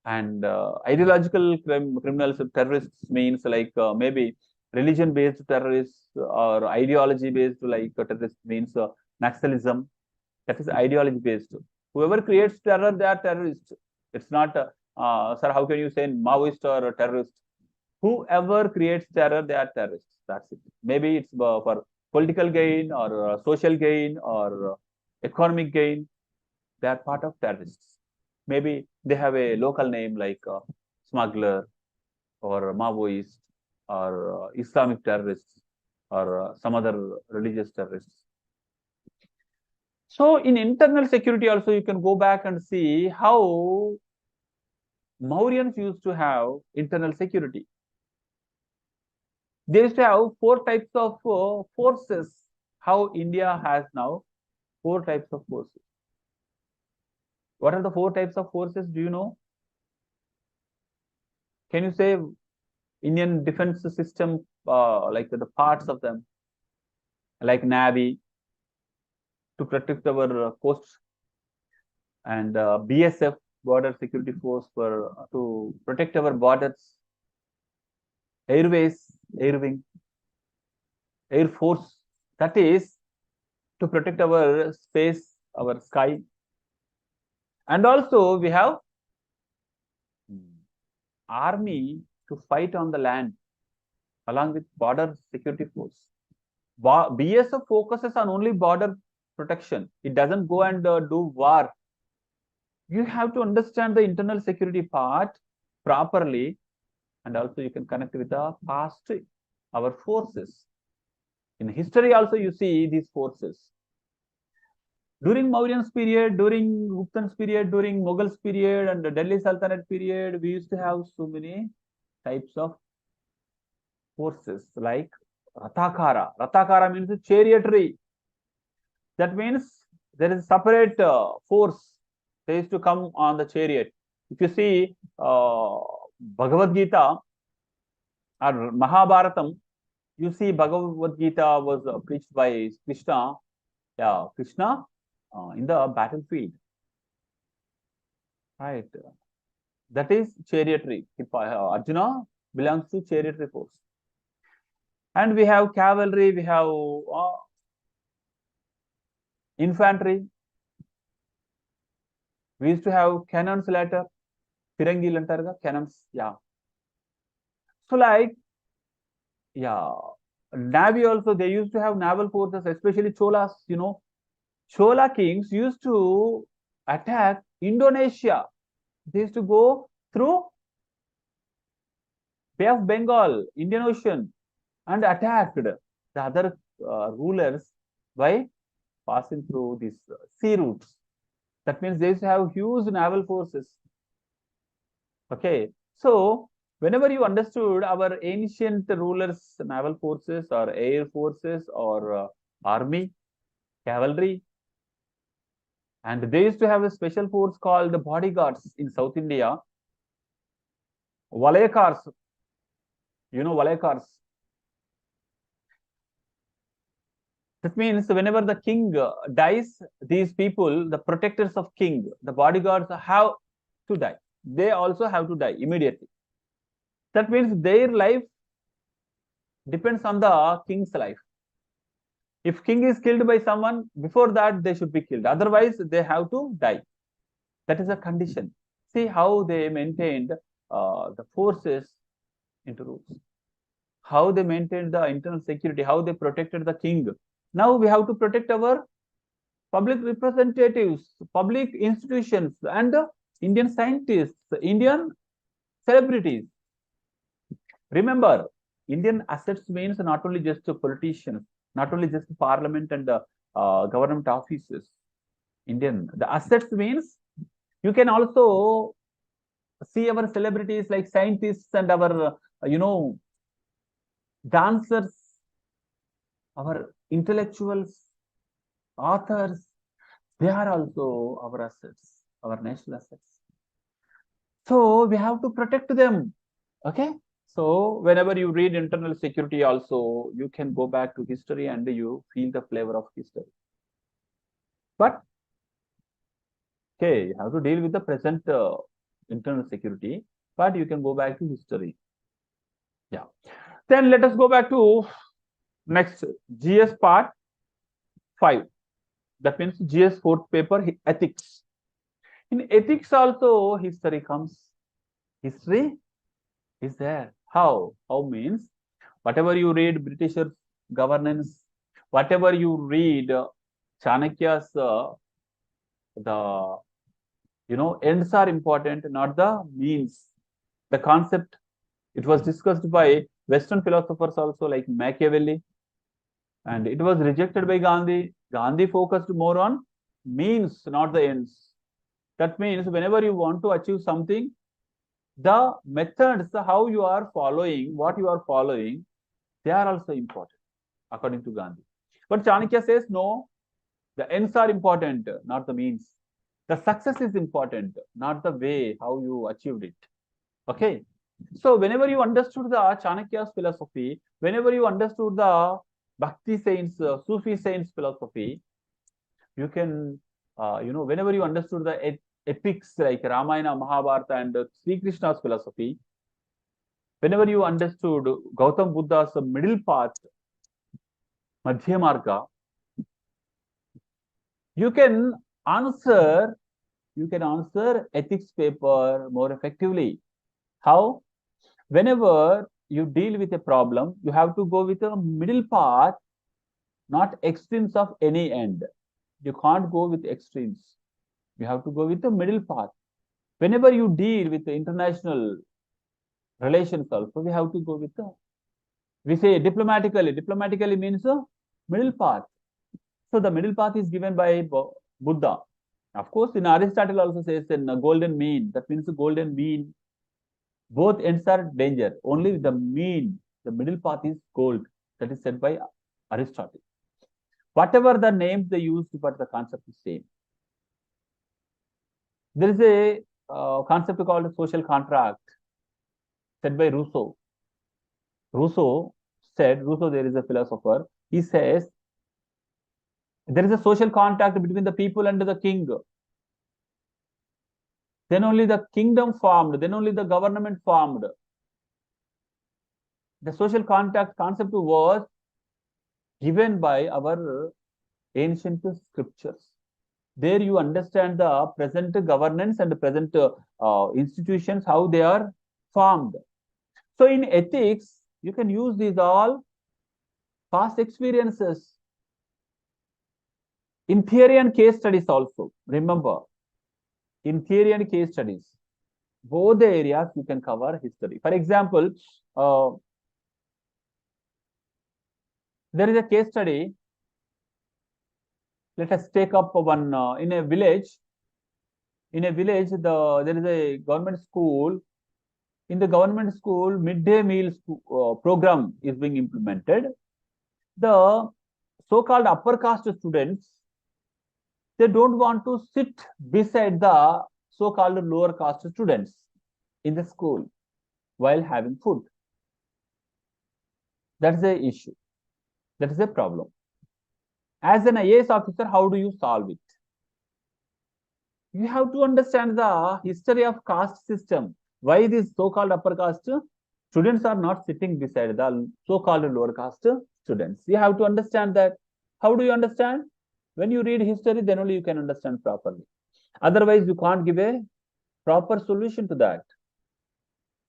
and ideological criminals, terrorists means like maybe religion-based terrorists or ideology-based like terrorists means Naxalism. That is ideology-based. Whoever creates terror, they are terrorists. It's not, sir, how can you say Maoist or terrorist? Whoever creates terror, they are terrorists. That's it. Maybe it's for political gain or social gain or economic gain. They are part of terrorists. Maybe they have a local name like smuggler or Maoist or Islamic terrorists or some other religious terrorists. So in internal security also, you can go back and see how Mauryans used to have internal security. They used to have 4 types of forces. How India has now 4 types of forces. What are the 4 types of forces? Do you know? Can you say Indian defense system, like the parts of them, like Navy to protect our coasts, and BSF, Border Security Force, for to protect our borders, Airways, Air Wing, Air Force, that is to protect our space, our sky, and also we have army to fight on the land along with border security force. BSF focuses on only border protection. It doesn't go and do war. You have to understand the internal security part properly, and also you can connect with the past, our forces. In history also you see these forces. During Mauryans period, during Guptans period, during Mughals period, and the Delhi Sultanate period, we used to have so many types of forces like Rathakara. Rathakara means chariotry. That means there is a separate force. They used to come on the chariot. If you see Bhagavad Gita or Mahabharatam, you see Bhagavad Gita was preached by Krishna. Yeah, Krishna in the battlefield. Right. That is chariotry. Arjuna belongs to chariotry force. And we have cavalry, we have infantry. We used to have cannons later. Firangi lantarga, cannons, yeah. So like, yeah, Navy also, they used to have naval forces, especially Cholas, you know. Chola kings used to attack Indonesia. They used to go through Bay of Bengal, Indian Ocean, and attacked the other rulers by passing through these sea routes. That means they used to have huge naval forces. Okay, so whenever you understood our ancient rulers' naval forces or air forces or army, cavalry, and they used to have a special force called the bodyguards in South India. Valayakars, you know Valayakars. That means whenever the king dies, these people, the protectors of king, the bodyguards have to die. They also have to die immediately. That means their life depends on the king's life. If king is killed by someone, before that they should be killed. Otherwise, they have to die. That is a condition. See how they maintained the forces into rules. How they maintained the internal security, how they protected the king. Now we have to protect our public representatives, public institutions, and Indian scientists, Indian celebrities. Remember, Indian assets means not only just politicians, not only just parliament and government offices. The assets means you can also see our celebrities like scientists and our, dancers, our intellectuals, authors. They are also our assets, our national assets. So we have to protect them. Okay. So whenever you read internal security also, you can go back to history and you feel the flavor of history. But okay, you have to deal with the present internal security, but you can go back to history. Yeah. Then let us go back to next GS part 5. That means GS 4th paper, ethics. In ethics also history comes. History is there. How? How means whatever you read Britishers governance, whatever you read Chanakya's the ends are important, not the means. The concept, it was discussed by Western philosophers also like Machiavelli, and it was rejected by Gandhi. Gandhi focused more on means, not the ends. That means whenever you want to achieve something, the methods, how you are following, what you are following, they are also important, according to Gandhi. But Chanakya says, no, the ends are important, not the means. The success is important, not the way how you achieved it. Okay. So whenever you understood the Chanakya's philosophy, whenever you understood the Bhakti saints, Sufi saints philosophy, you can, whenever you understood the epics like Ramayana, Mahabharata, and Sri Krishna's philosophy, whenever you understood Gautam Buddha's middle path, Madhya Marga, you can answer ethics paper more effectively. How? Whenever you deal with a problem, you have to go with a middle path, not extremes of any end. You can't go with extremes. You have to go with the middle path. Whenever you deal with the international relations also, we have to go with we say diplomatically. Diplomatically means a middle path. So the middle path is given by Buddha. Of course, in Aristotle also says in a golden mean. That means a golden mean. Both ends are danger. Only the mean, the middle path is gold. That is said by Aristotle. Whatever the names they used, but the concept is same. There is a concept called social contract said by Rousseau. Rousseau, there is a philosopher. He says there is a social contract between the people and the king. Then only the kingdom formed, then only the government formed. The social contract concept was given by our ancient scriptures. There you understand the present governance and the present institutions, how they are formed. So in ethics, you can use these all past experiences. In theory and case studies also, remember, in theory and case studies, both the areas you can cover history. For example, there is a case study Let us take up one in a village. In a village, there is a government school. In the government school, midday meal program is being implemented. The so-called upper caste students, they don't want to sit beside the so-called lower caste students in the school while having food. That's the issue. That is a problem. As an IAS officer, how do you solve it? You have to understand the history of caste system. Why these so-called upper caste students are not sitting beside the so-called lower caste students. You have to understand that. How do you understand? When you read history, then only you can understand properly. Otherwise, you can't give a proper solution to that.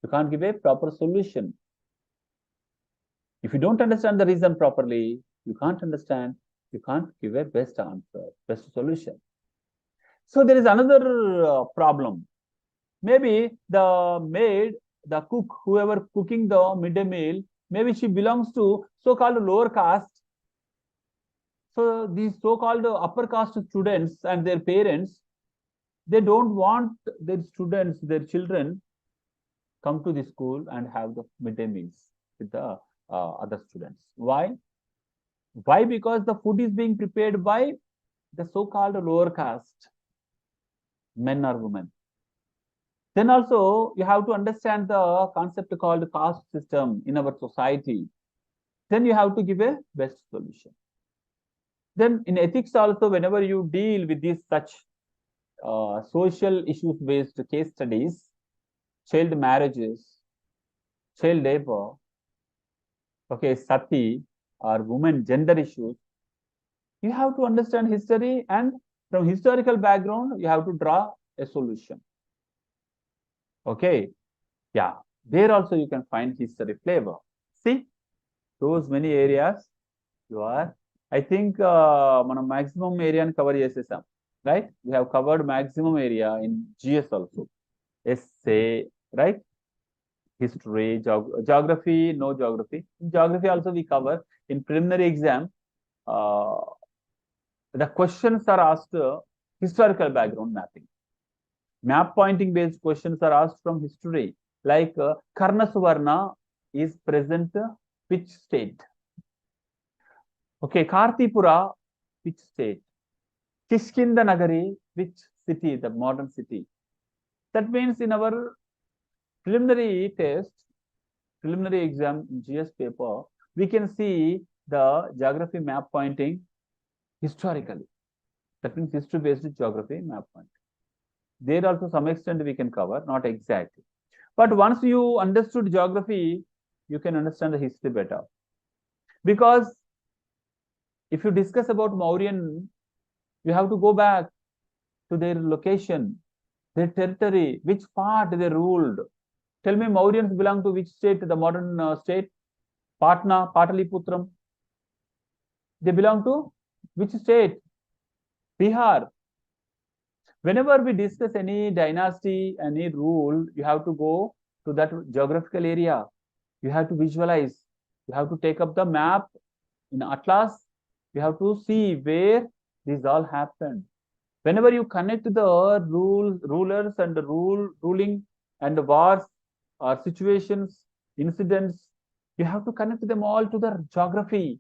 You can't give a proper solution. If you don't understand the reason properly, you can't understand, you can't give a best answer, best solution. So there is another problem. Maybe the maid, the cook, whoever cooking the midday meal, maybe she belongs to so-called lower caste. So these so-called upper caste students and their parents, they don't want their students, their children, come to the school and have the midday meals with the other students. Why? Why? Because the food is being prepared by the so-called lower caste, men or women. Then also you have to understand the concept called caste system in our society. Then you have to give a best solution. Then in ethics also, whenever you deal with these such social issues based case studies, child marriages, child labor, okay, sati or women gender issues, you have to understand history, and from historical background, you have to draw a solution. Okay, yeah, there also you can find history flavor. See, those many areas you are, I think maximum area cover chesesam, right? We have covered maximum area in GS also. Essay, right? History, geography, no geography. In geography also we cover. In preliminary exam, the questions are asked historical background mapping. Map pointing based questions are asked from history, like Karnasuvarna is present which state? Okay, Kartipura, which state? Kishkinda Nagari, which city, the modern city? That means in our preliminary test, preliminary exam GS paper, we can see the geography map pointing historically. That means history-based geography map pointing. There also some extent we can cover, not exactly. But once you understood geography, you can understand the history better. Because if you discuss about Mauryan, you have to go back to their location, their territory, which part they ruled. Tell me, Mauryans belong to which state, the modern state? Patna, Pataliputram. They belong to which state? Bihar. Whenever we discuss any dynasty, any rule, you have to go to that geographical area. You have to visualize. You have to take up the map in Atlas. You have to see where this all happened. Whenever you connect the rulers and the ruling and the wars or situations, incidents, you have to connect them all to the geography.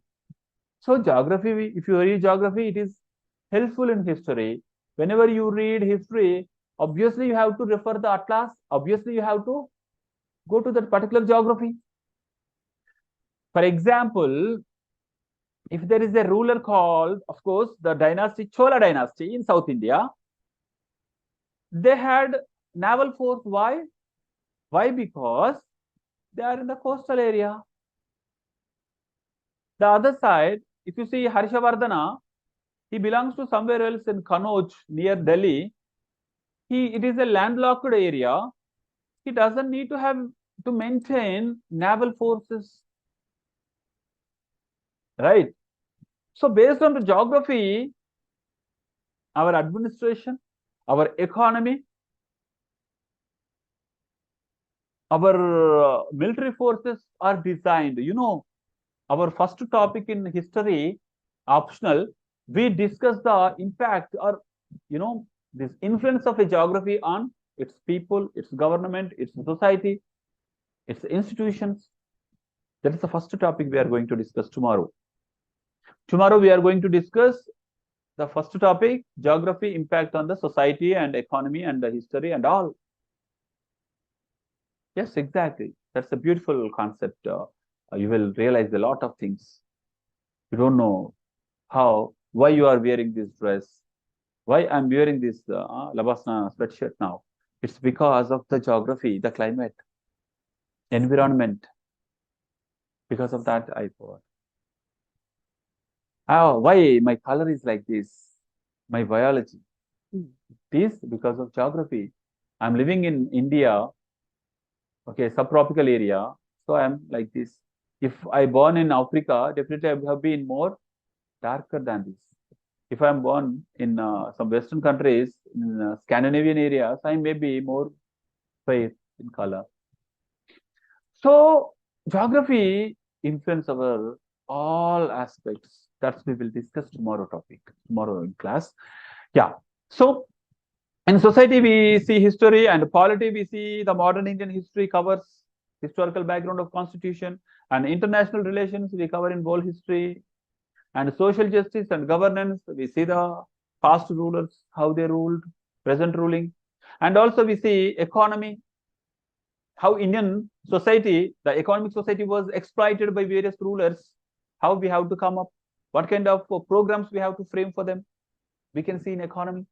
So geography, if you read geography, it is helpful in history. Whenever you read history, obviously you have to refer the atlas. Obviously you have to go to that particular geography. For example, if there is a ruler called, of course, the dynasty, Chola dynasty in South India, they had naval force. Why? Why? Because they are in the coastal area. The other side, if you see Harshavardhana, he belongs to somewhere else in Kannauj near Delhi. It is a landlocked area. He doesn't need to have to maintain naval forces, right? So based on the geography, our administration, our economy, our military forces are designed. You know, our first topic in history, optional, we discuss the impact or, this influence of a geography on its people, its government, its society, its institutions. That is the first topic we are going to discuss tomorrow. Tomorrow we are going to discuss the first topic, geography impact on the society and economy and the history and all. Yes, exactly. That's a beautiful concept. You will realize a lot of things. You don't know why you are wearing this dress, why I'm wearing this Labasna sweatshirt now. It's because of the geography, the climate, environment. Because of that, I thought. Why my color is like this? My biology. This because of geography. I'm living in India, okay, subtropical area. So I'm like this. If I born in Africa, definitely I have been more darker than this. If I'm born in some Western countries, in Scandinavian areas, I may be more fair in color. So geography influence our all aspects. That's we will discuss tomorrow in class. Yeah. So in society, we see history, and polity, we see the modern Indian history covers historical background of constitution, and international relations, we cover in world history, and social justice and governance, we see the past rulers, how they ruled, present ruling, and also we see economy, how Indian society, the economic society was exploited by various rulers, how we have to come up, what kind of programs we have to frame for them, we can see in economy.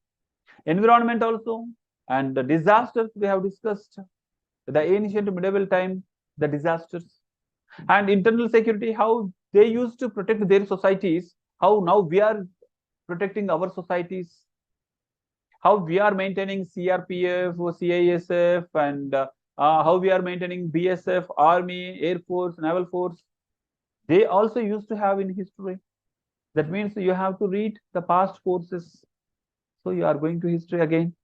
Environment also, and the disasters we have discussed, the ancient medieval time, the disasters, and internal security, how they used to protect their societies, how now we are protecting our societies, how we are maintaining CRPF, CISF, and how we are maintaining BSF, Army, Air Force, Naval Force. They also used to have in history. That means you have to read the past courses. So you are going to history again.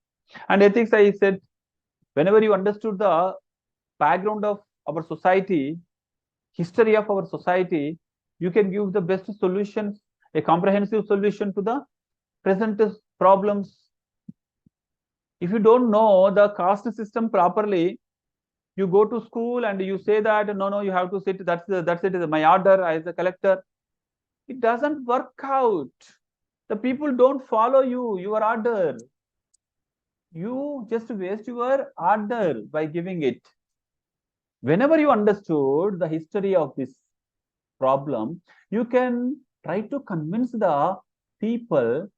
And ethics, I said, whenever you understood the background of our society, history of our society, you can give the best solutions, a comprehensive solution to the present problems. If you don't know the caste system properly, you go to school and you say that no, you have to sit. That's it. My order as a collector. It doesn't work out. The people don't follow your order. You just waste your order by giving it. Whenever you understood the history of this problem, you can try to convince the people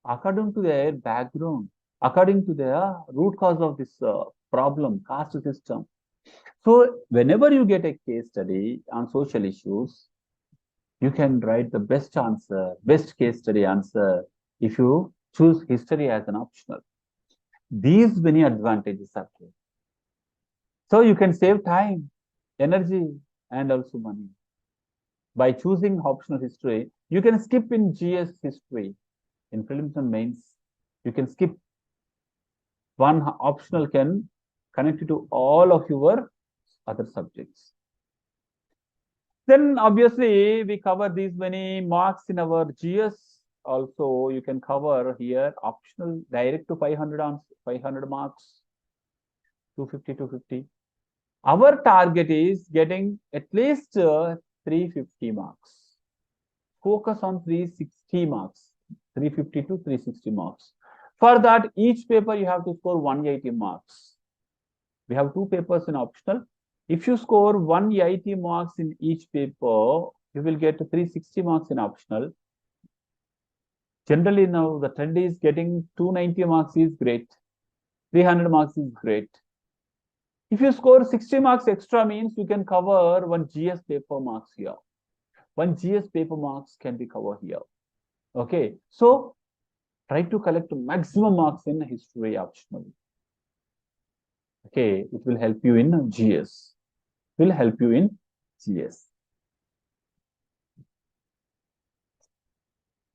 according to their background, according to their root cause of this problem, caste system. So whenever you get a case study on social issues, you can write the best answer, best case study answer if you choose history as an optional. These many advantages are there. So you can save time, energy, and also money. By choosing optional history, you can skip in GS history. In prelims and mains, you can skip. One optional can connect you to all of your other subjects. Then obviously we cover these many marks in our GS. Also, you can cover here optional direct to 500 on 500 marks, 250, 250. Our target is getting at least 350 marks. Focus on 360 marks, 350 to 360 marks. For that, each paper you have to score 180 marks. We have two papers in optional. If you score 180 marks in each paper, you will get 360 marks in optional. Generally now the trend is getting 290 marks is great. 300 marks is great. If you score 60 marks extra means you can cover one GS paper marks here. One GS paper marks can be covered here. Okay, so try to collect maximum marks in history optional. Okay, it will help you in GS. Will help you in GS.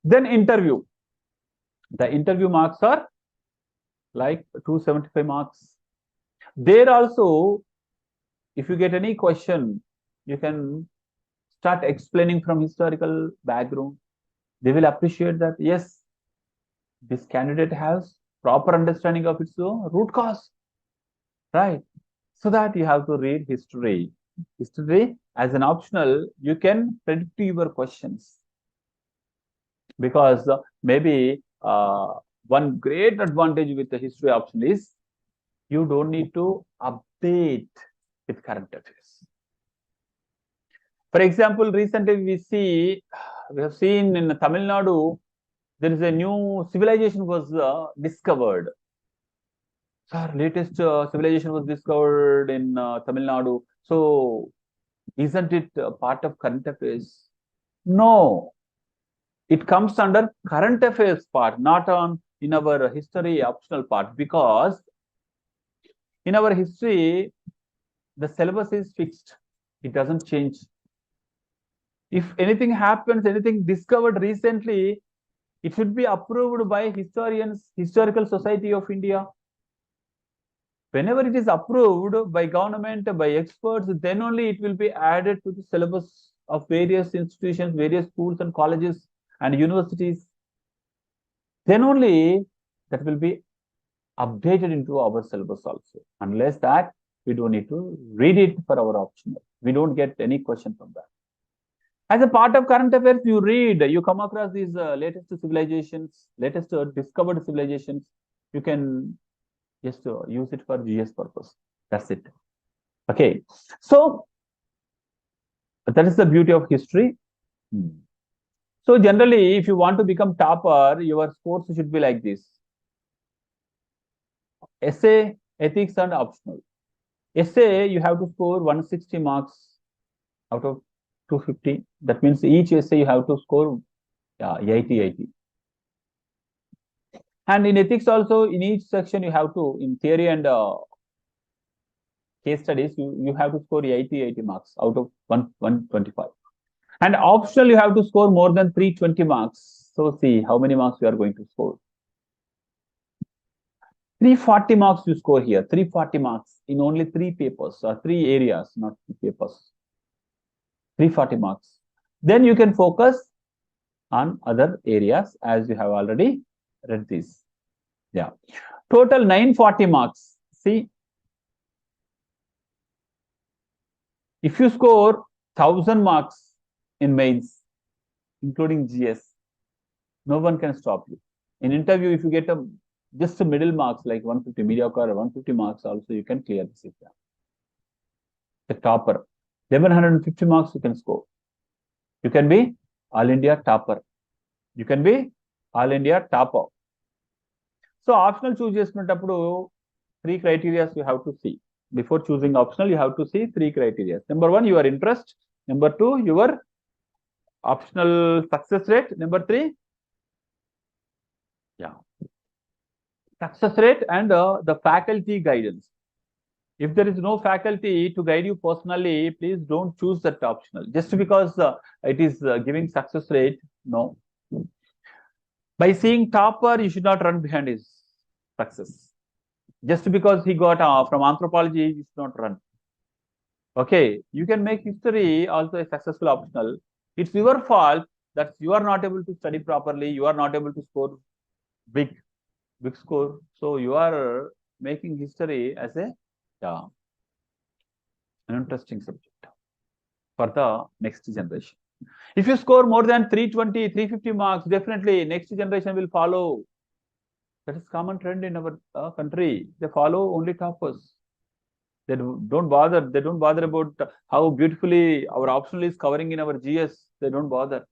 Then interview. The interview marks are like 275 marks. There also, if you get any question, you can start explaining from historical background. They will appreciate that, yes, this candidate has proper understanding of its root cause, right? So that you have to read history. History as an optional, you can predict your questions. Because maybe one great advantage with the history option is you don't need to update with current affairs. For example, recently we have seen in Tamil Nadu, there is a new civilization was discovered. Sir, latest civilization was discovered in Tamil Nadu. So, isn't it part of current affairs? No, it comes under current affairs part, not in our history optional part, because in our history, the syllabus is fixed. It doesn't change. If anything happens, anything discovered recently, it should be approved by historians, Historical Society of India. Whenever it is approved by government, by experts, then only it will be added to the syllabus of various institutions, various schools and colleges and universities. Then only that will be updated into our syllabus also. Unless that, we don't need to read it for our optional. We don't get any question from that. As a part of current affairs, you read, you come across these latest civilizations, latest discovered civilizations. You can just use it for GS purpose. That's it. Okay. So that is the beauty of history. So generally, if you want to become topper, your scores should be like this. Essay, ethics and optional. Essay, you have to score 160 marks out of 250. That means each essay you have to score 80. And in ethics also, in each section you have to, in theory and case studies, you have to score 80 marks out of 125. And optional, you have to score more than 320 marks. So see how many marks you are going to score. 340 marks you score here, 340 marks in only 3 papers or 3 areas, not 3 papers. 340 marks. Then you can focus on other areas as you have already read this. Yeah. Total 940 marks. See, if you score 1000 marks in mains, including GS, no one can stop you. In interview, if you get just a middle marks like 150, mediocre or 150 marks also, you can clear this exam. The topper. 1150 marks you can score. You can be All India topper. You can be All India topper. So optional choose chestunnapudu 3 criteria you have to see. Before choosing optional, you have to see 3 criteria. Number 1, your interest. Number 2, your optional success rate. Number 3, success rate and the faculty guidance. If there is no faculty to guide you personally, please don't choose that optional. Just because it is giving success rate, no. By seeing topper, you should not run behind his success. Just because he got from anthropology, you should not run. Okay, you can make history also a successful optional. It's your fault that you are not able to study properly. You are not able to score big score. So you are making history as an interesting subject for the next generation. If you score more than 320, 350 marks, definitely next generation will follow. That is common trend in our country. They follow only toppers. They don't bother. They don't bother about how beautifully our optional is covering in our GS. They don't bother.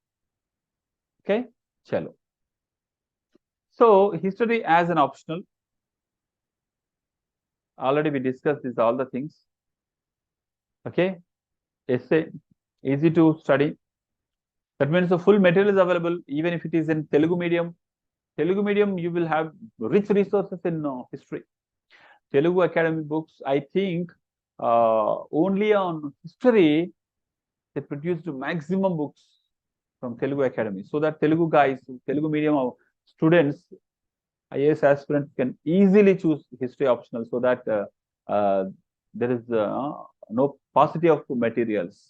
Okay, chalo. So history as an optional. Already we discussed this, all the things. Okay, essay, easy to study. That means the full material is available, even if it is in Telugu medium. Telugu medium, you will have rich resources in history. Telugu Academy books, I think only on history, they produced maximum books from Telugu Academy. So that Telugu guys, Telugu medium students, IAS aspirants can easily choose history optional so that there is no paucity of materials.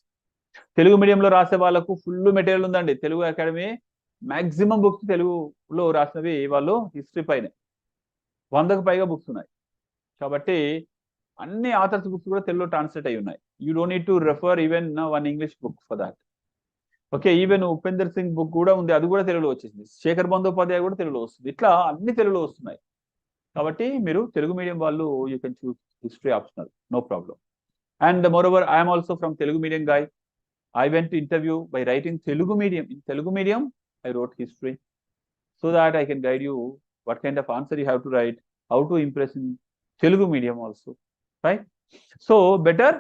Telugu medium lo rase vallaku full material undandi. Telugu Academy maximum books తెలుగులో రాసినవి వాళ్ళు history పైనే. 100కు పైగా books ఉన్నాయి. కాబట్టి అన్ని authors books కూడా తెలుగులో ట్రాన్స్లేట్ అయి ఉన్నాయి. You don't need to refer even one English book for that. Okay, even Upender Singh book కూడా ఉంది, అది కూడా తెలుగులో వచ్చేసింది. శేఖర్ బందోపాధ్యాయ కూడా తెలుగులో వస్తుంది. ఇట్లా అన్ని తెలుగులో వస్తున్నాయి. కాబట్టి మీరు తెలుగు మీడియం వాళ్ళు you can choose history optional, no problem. And moreover I'm also from Telugu medium guy. I went to interview by writing Telugu medium. In Telugu medium, I wrote history so that I can guide you what kind of answer you have to write, how to impress in Telugu medium also, right? So better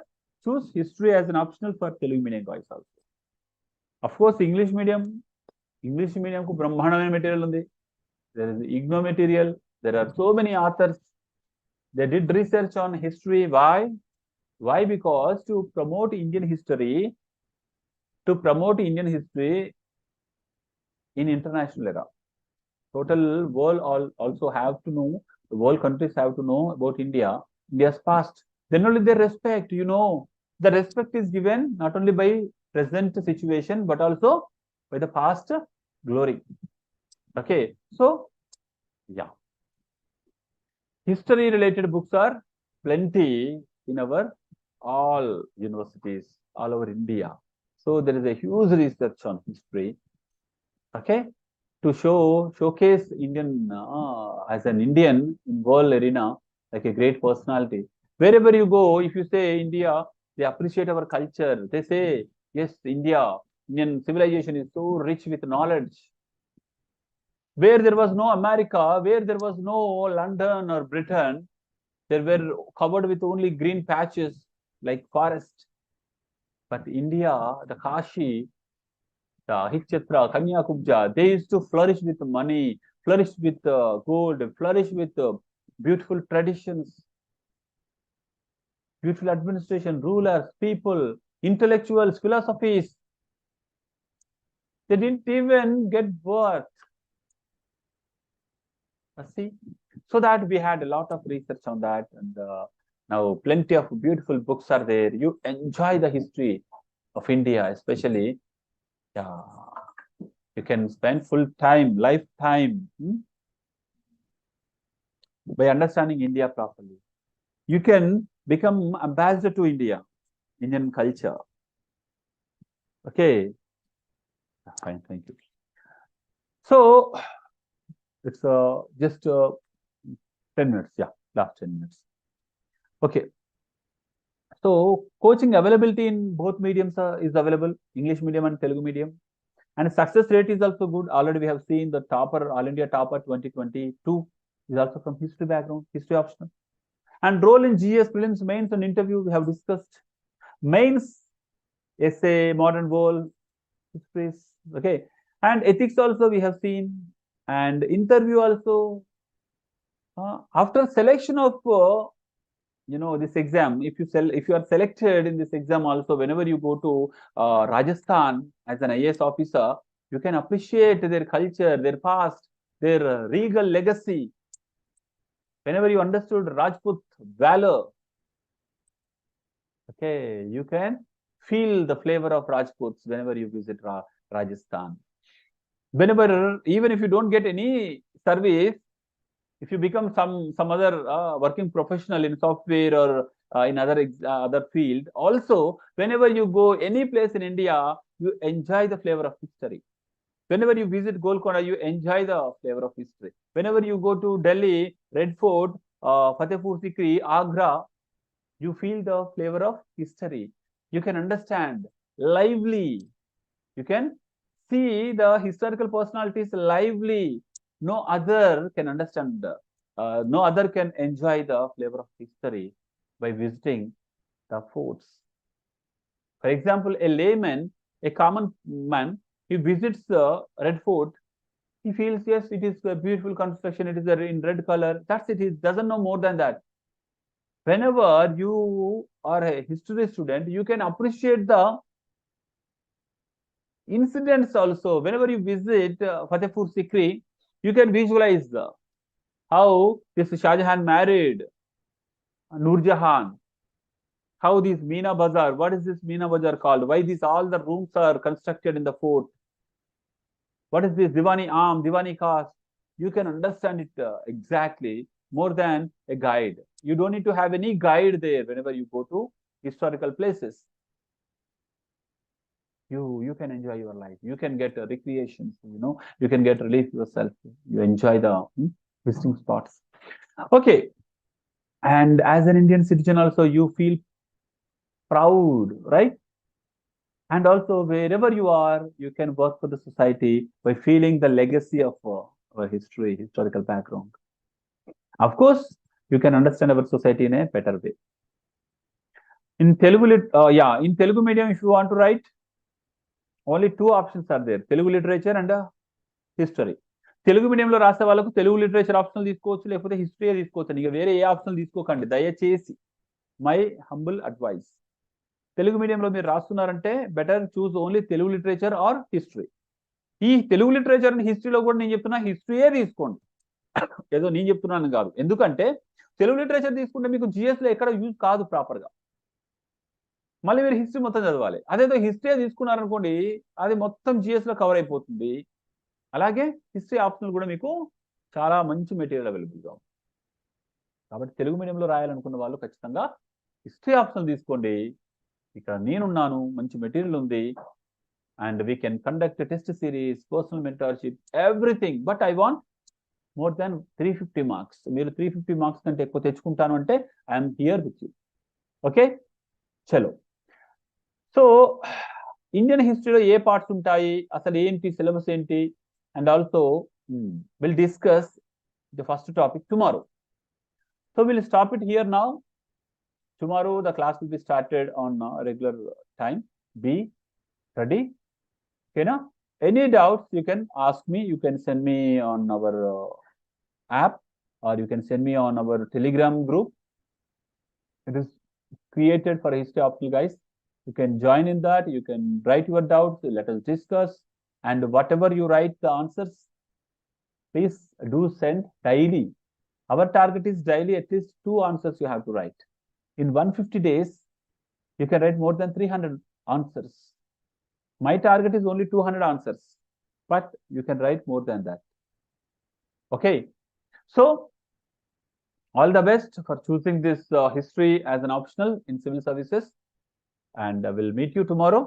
choose history as an optional for Telugu medium guys also. Of course, English medium ku brahmanamana material undi. There is IGNO material. There are so many authors. They did research on history. Why? Because to promote Indian history in international era. Total world also have to know, the world countries have to know about India's past. Then only they respect, the respect is given not only by present situation, but also by the past glory. Okay, so yeah. History related books are plenty in our all universities all over India. So there is a huge research on history, okay, to showcase Indian as an Indian in world arena, like a great personality. Wherever you go, if you say India, they appreciate our culture. They say, yes, Indian civilization is so rich with knowledge. Where there was no America, where there was no London or Britain, they were covered with only green patches like forest. But India, the Kashi, the Hichatra, Kanyakumja, they used to flourish with money, flourish with gold, flourish with beautiful traditions, beautiful administration, rulers, people, intellectuals, philosophies. They didn't even get birth. See? So that we had a lot of research on that, and now plenty of beautiful books are there. You enjoy the history of India, especially. Yeah, you can spend full time, lifetime by understanding India properly. You can become ambassador to Indian culture. Okay, fine, thank you. So it's just 10 minutes, yeah, last 10 minutes. Okay, so coaching availability in both mediums is available, English medium and Telugu medium. And success rate is also good. Already we have seen the topper, All India topper 2022 is also from history background, history optional. And role in GS, prelims, mains and interview we have discussed. Mains, essay, modern world, histories, okay. And ethics also we have seen. And interview also. After selection of this exam, if you are selected in this exam also, whenever you go to Rajasthan as an IAS officer, you can appreciate their culture, their past, their regal legacy. Whenever you understood Rajput valor, okay, you can feel the flavor of Rajputs whenever you visit Rajasthan. Whenever, even if you don't get any service, if you become some other working professional in software or in other field, also whenever you go any place in India, you enjoy the flavor of history. Whenever you visit Golconda, you enjoy the flavor of history. Whenever you go to Delhi, Red Fort, Fatehpur Sikri, Agra, you feel the flavor of history. You can understand lively. You can see the historical personalities lively. No other can understand, no other can enjoy the flavor of history by visiting the forts. For example, a layman, a common man, he visits the Red Fort, he feels, yes, it is a beautiful construction, it is in red color. That's it, he doesn't know more than that. Whenever you are a history student, you can appreciate the incidents also. Whenever you visit Fatehpur Sikri, you can visualize how this Shah Jahan married Noor Jahan, how this Meena Bazaar, what is this Meena Bazaar called? Why all the rooms are constructed in the fort? What is this Diwani Aam, Diwani Khas? You can understand it exactly more than a guide. You don't need to have any guide there whenever you go to historical places. You can enjoy your life. You can get recreations, you can get relief yourself. You enjoy the visiting spots. Okay. And as an Indian citizen also, you feel proud, right? And also wherever you are, you can work for the society by feeling the legacy of our history, historical background. Of course, you can understand our society in a better way. In Telugu, in Telugu medium, if you want to write, only two options are there: Telugu literature and history. Telugu మీడియంలో రాసే వాళ్ళకు Telugu literature optional తీసుకోవచ్చు, లేకపోతే history తీసుకోవచ్చు. ఇక వేరే ఏ optional తీసుకోకండి దయచేసి. My humble advice. తెలుగు మీడియంలో మీరు రాస్తున్నారంటే better choose only Telugu literature or history. ఈ తెలుగు లిటరేచర్ అండ్ హిస్టరీలో కూడా నేను చెప్తున్నా హిస్టరీయే తీసుకోండి, ఏదో నేను చెప్తున్నాను కాదు. ఎందుకంటే తెలుగు లిటరేచర్ తీసుకుంటే మీకు జిఎస్లో ఎక్కడ యూజ్ కాదు ప్రాపర్గా. మళ్ళీ మీరు హిస్టరీ మొత్తం చదవాలి. అదేదో హిస్టరీ తీసుకున్నారనుకోండి, అది మొత్తం జిఎస్లో కవర్ అయిపోతుంది. అలాగే హిస్టరీ ఆప్షనల్ కూడా మీకు చాలా మంచి మెటీరియల్ అవైలబుల్గా ఉంది. కాబట్టి తెలుగు మీడియంలో రాయాలనుకున్న వాళ్ళు ఖచ్చితంగా హిస్టరీ ఆప్షనల్ తీసుకోండి. ఇక్కడ నేనున్నాను, మంచి మెటీరియల్ ఉంది, and we can conduct test series, personal mentorship, everything. But I want more than 350 marks. మీరు 350 మార్క్స్ కంటే ఎక్కువ తెచ్చుకుంటాను అంటే I'm here with you. Okay, చలో. సో ఇండియన్ హిస్టరీలో ఏ పార్ట్స్ ఉంటాయి, అసలు ఏంటి, సిలబస్ ఏంటి, and also we'll discuss the first topic tomorrow. So we'll stop it here now. Tomorrow the class will be started on regular time. Be ready. Okay, now any doubts you can ask me. You can send me on our app, or you can send me on our Telegram group. It is created for history optional guys. You can join in that. You can write your doubts. Let us discuss. And whatever you write the answers, please do send daily. Our target is daily at least 2 answers you have to write. In 150 days, you can write more than 300 answers. My target is only 200 answers, but you can write more than that. Okay. So all the best for choosing this history as an optional in civil services, and I will meet you tomorrow.